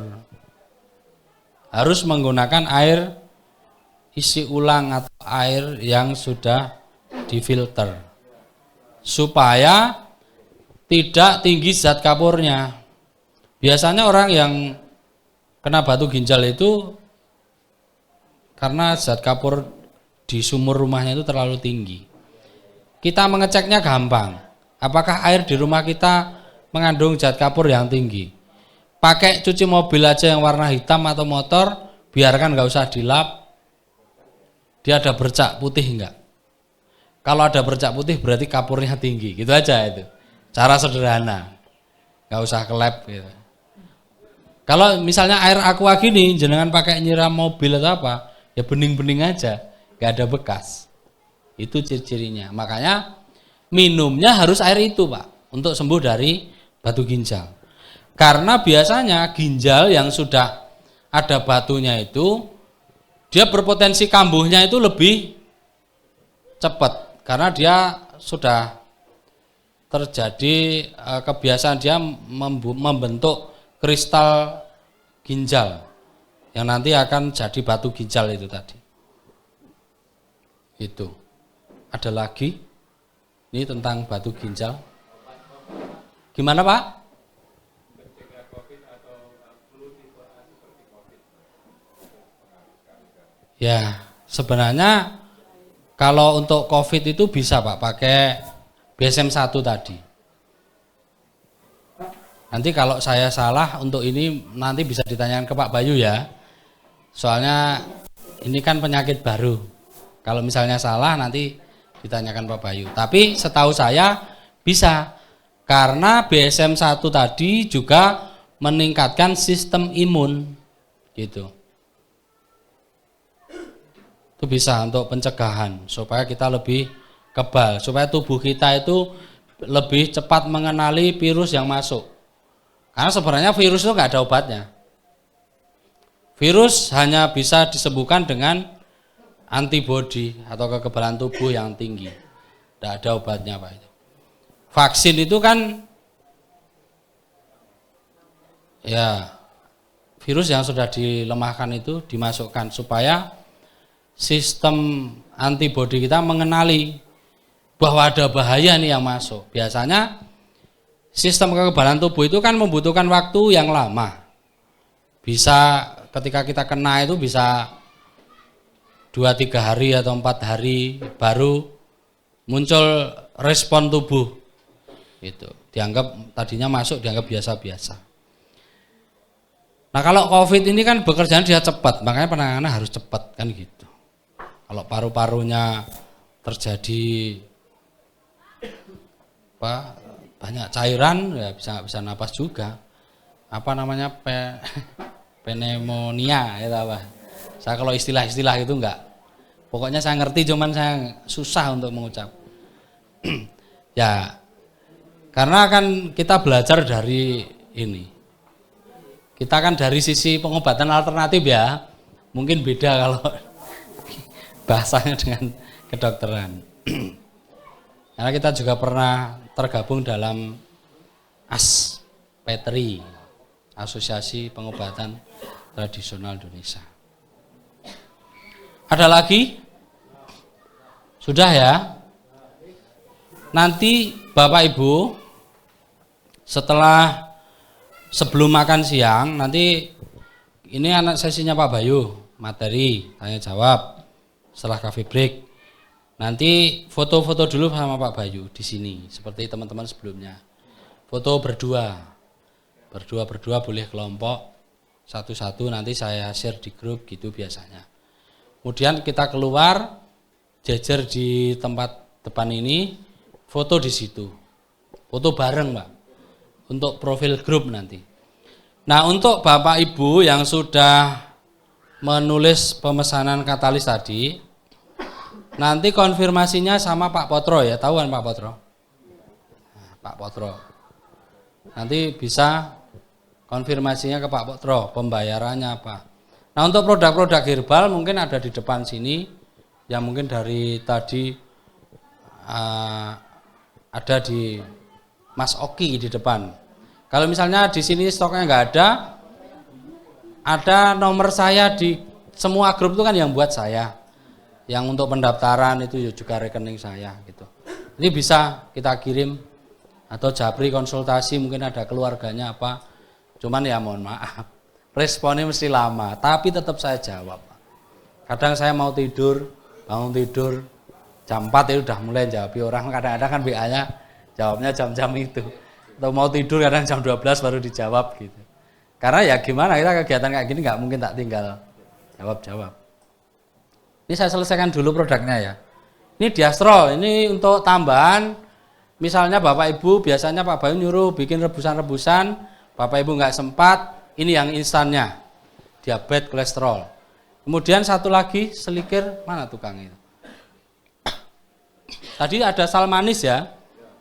Harus menggunakan air isi ulang atau air yang sudah difilter. Supaya tidak tinggi zat kapurnya. Biasanya orang yang kena batu ginjal itu karena zat kapur di sumur rumahnya itu terlalu tinggi. Kita mengeceknya gampang. Apakah air di rumah kita mengandung zat kapur yang tinggi? Pakai cuci mobil aja yang warna hitam atau motor, biarkan nggak usah dilap. Dia ada bercak putih enggak? Kalau ada bercak putih berarti kapurnya tinggi. Gitu aja itu. Cara sederhana. Nggak usah ke lab gitu. Kalau misalnya air aqua gini, jenengan pakai nyiram mobil atau apa, ya bening-bening aja, nggak ada bekas. Itu ciri-cirinya. Makanya minumnya harus air itu, Pak, untuk sembuh dari batu ginjal. Karena biasanya ginjal yang sudah ada batunya itu, dia berpotensi kambuhnya itu lebih cepat. Karena dia sudah terjadi kebiasaan dia membentuk kristal ginjal yang nanti akan jadi batu ginjal itu tadi. Itu. Ada lagi ini tentang batu ginjal. Gimana, Pak? Ya, sebenarnya kalau untuk COVID itu bisa, Pak, pakai BSM-1 tadi. Nanti kalau saya salah untuk ini nanti bisa ditanyakan ke Pak Bayu ya. Soalnya ini kan penyakit baru. Kalau misalnya salah nanti ditanyakan Pak Bayu. Tapi setahu saya bisa. Karena BSM-1 tadi juga meningkatkan sistem imun. Gitu. Itu bisa untuk pencegahan supaya kita lebih kebal, supaya tubuh kita itu lebih cepat mengenali virus yang masuk. Karena sebenarnya virus itu nggak ada obatnya. Virus hanya bisa disembuhkan dengan antibodi atau kekebalan tubuh yang tinggi. Tidak ada obatnya, Pak. Vaksin itu kan ya virus yang sudah dilemahkan itu dimasukkan supaya sistem antibodi kita mengenali bahwa ada bahaya nih yang masuk. Biasanya sistem kekebalan tubuh itu kan membutuhkan waktu yang lama. Bisa ketika kita kena itu bisa 2-3 hari atau 4 hari baru muncul respon tubuh. Itu dianggap tadinya masuk dianggap biasa-biasa. Nah, kalau COVID ini kan bekerjaan dia cepat, makanya penanganan harus cepat kan gitu. Kalau paru-parunya terjadi apa? Banyak cairan ya bisa napas juga. Apa namanya pneumonia itu apa? Saya kalau istilah-istilah itu enggak. Pokoknya saya ngerti cuman saya susah untuk mengucap. Ya. Karena kan kita belajar dari ini. Kita kan dari sisi pengobatan alternatif ya. Mungkin beda kalau bahasanya dengan kedokteran. Karena kita juga pernah tergabung dalam ASPTRI, Asosiasi Pengobatan Tradisional Indonesia. Ada lagi? Sudah ya? Nanti Bapak Ibu sebelum makan siang, nanti ini anak sesinya Pak Bayu, materi, tanya jawab setelah coffee break. Nanti foto-foto dulu sama Pak Bayu di sini, seperti teman-teman sebelumnya. Foto berdua boleh kelompok, satu-satu nanti saya share di grup gitu biasanya. Kemudian kita keluar, jejer di tempat depan ini, foto di situ, foto bareng, Pak, untuk profil grup nanti. Nah, untuk Bapak Ibu yang sudah menulis pemesanan katalis tadi, nanti konfirmasinya sama Pak Potro ya, tahu kan Pak Potro? Nah, Pak Potro. Nanti bisa konfirmasinya ke Pak Potro, pembayarannya apa. Nah, untuk produk-produk herbal mungkin ada di depan sini, yang mungkin dari tadi ada di Mas Oki di depan. Kalau misalnya di sini stoknya nggak ada nomor saya di semua grup itu kan yang buat saya. Yang untuk pendaftaran itu juga rekening saya gitu. Ini bisa kita kirim atau japri konsultasi mungkin ada keluarganya apa. Cuman ya mohon maaf, responnya mesti lama, tapi tetap saya jawab. Kadang saya mau tidur, bangun tidur, jam 4 itu udah mulai jawab orang. Kadang-kadang kan WA-nya jawabnya jam-jam itu. Atau mau tidur kadang jam 12 baru dijawab gitu. Karena ya gimana, kita kegiatan kayak gini nggak mungkin tak tinggal jawab-jawab. Ini saya selesaikan dulu produknya ya. Ini Diastrol, ini untuk tambahan. Misalnya Bapak Ibu biasanya Pak Bayu nyuruh bikin rebusan-rebusan, Bapak Ibu nggak sempat, ini yang instannya, diabetes kolesterol. Kemudian satu lagi selikir, mana tukang itu? Tadi ada sal manis ya.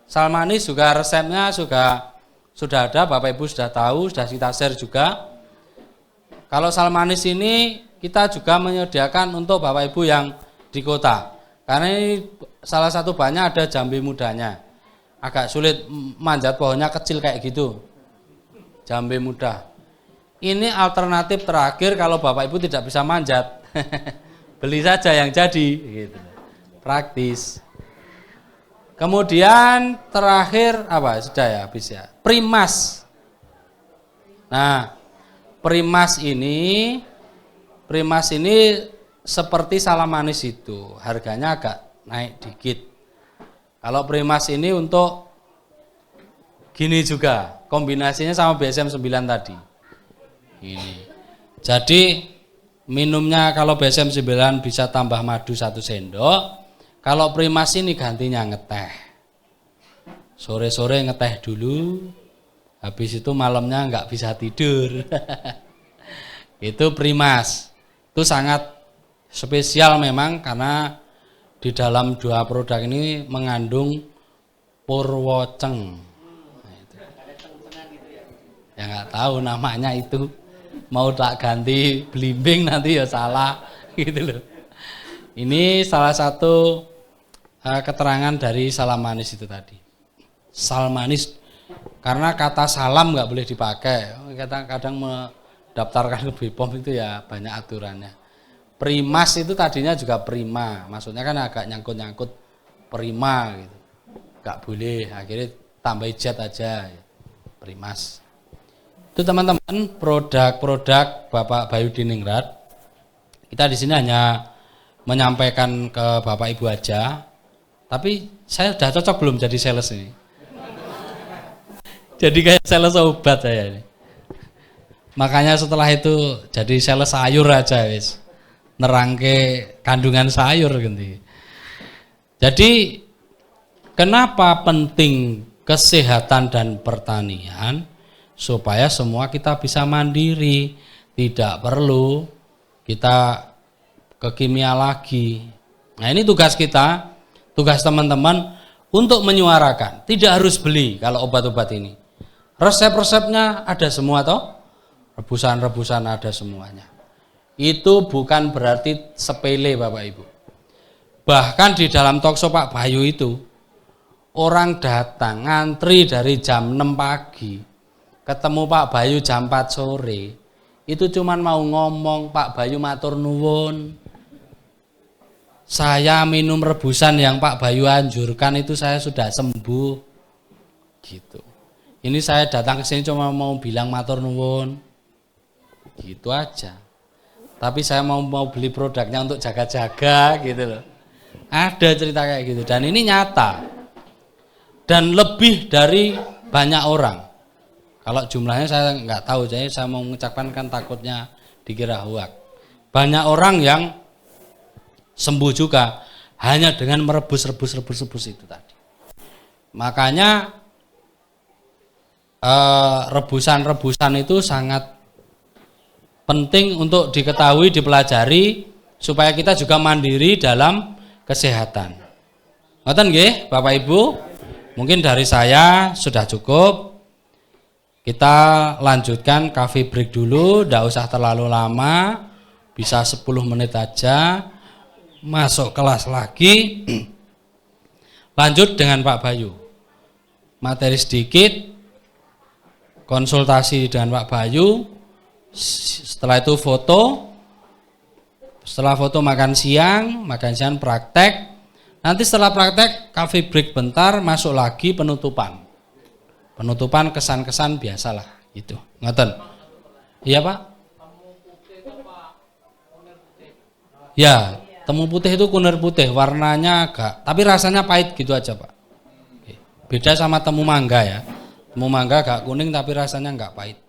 Sal manis juga resepnya sudah ada, Bapak Ibu sudah tahu, sudah kita share juga. Kalau sal manis ini kita juga menyediakan untuk Bapak Ibu yang di kota. Karena ini salah satu bahannya ada jambe mudanya. Agak sulit manjat pohonnya kecil kayak gitu. Jambe muda. Ini alternatif terakhir kalau Bapak Ibu tidak bisa manjat. Beli saja yang jadi gitu. Praktis. Kemudian terakhir apa? Sudah ya, habis ya. Primas. Nah, Primas ini seperti salam manis itu, harganya agak naik dikit. Kalau Primas ini untuk gini juga, kombinasinya sama BSM 9 tadi. Ini. Jadi minumnya kalau BSM 9 bisa tambah madu 1 sendok. Kalau Primas ini gantinya ngeteh. Sore-sore ngeteh dulu, habis itu malamnya nggak bisa tidur. Itu Primas. Itu sangat spesial memang karena di dalam 2 produk ini mengandung purwoceng. Nah, itu. Ya nggak tahu namanya itu. Mau tak ganti belimbing nanti ya salah gitu loh. Ini salah satu keterangan dari salam manis itu tadi. Sal manis, karena kata salam nggak boleh dipakai. Kadang-kadang mendaftarkan ke BPOM itu ya banyak aturannya. Primas itu tadinya juga prima, maksudnya kan agak nyangkut-nyangkut prima gitu. Nggak boleh, akhirnya tambah jet aja. Primas. Itu teman-teman produk-produk Bapak Bayu Diningrat. Kita di sini hanya menyampaikan ke Bapak Ibu aja. Tapi saya sudah cocok belum jadi sales ini? Jadi kayak sales obat saya ini. Makanya setelah itu jadi sales sayur aja wis. Nerangke kandungan sayur gitu. Jadi kenapa penting kesehatan dan pertanian? Supaya semua kita bisa mandiri, tidak perlu kita ke kimia lagi. Nah ini tugas kita, tugas teman-teman untuk menyuarakan. Tidak harus beli kalau obat-obat ini. Resep-resepnya ada semua toh, rebusan-rebusan ada semuanya. Itu bukan berarti sepele Bapak Ibu. Bahkan di dalam talkshow Pak Bayu itu, orang datang ngantri dari jam 6 pagi, ketemu Pak Bayu jam 4 sore, itu cuman mau ngomong, Pak Bayu matur nuwun. Saya minum rebusan yang Pak Bayu anjurkan itu saya sudah sembuh. Gitu. Ini saya datang ke sini cuma mau bilang matur nuwun. Gitu aja. Tapi saya mau beli produknya untuk jaga-jaga gitu loh. Ada cerita kayak gitu dan ini nyata. Dan lebih dari banyak orang. Kalau jumlahnya saya nggak tahu, jadi saya mau mengucapkan kan takutnya dikira hoak. Banyak orang yang sembuh juga hanya dengan merebus itu tadi. Makanya rebusan itu sangat penting untuk diketahui, dipelajari supaya kita juga mandiri dalam kesehatan. Ngoten nggih, Bapak Ibu? Mungkin dari saya sudah cukup. Kita lanjutkan coffee break dulu, tidak usah terlalu lama, bisa 10 menit aja, masuk kelas lagi, lanjut dengan Pak Bayu. Materi sedikit, konsultasi dengan Pak Bayu, setelah itu foto, setelah foto makan siang praktek, nanti setelah praktek coffee break bentar, masuk lagi penutupan. Penutupan kesan-kesan biasalah gitu. Ngoten. Iya, Pak? Ya, temu putih itu kunir putih, warnanya agak, tapi rasanya pahit gitu aja, Pak. Beda sama temu mangga ya. Temu mangga agak kuning tapi rasanya enggak pahit.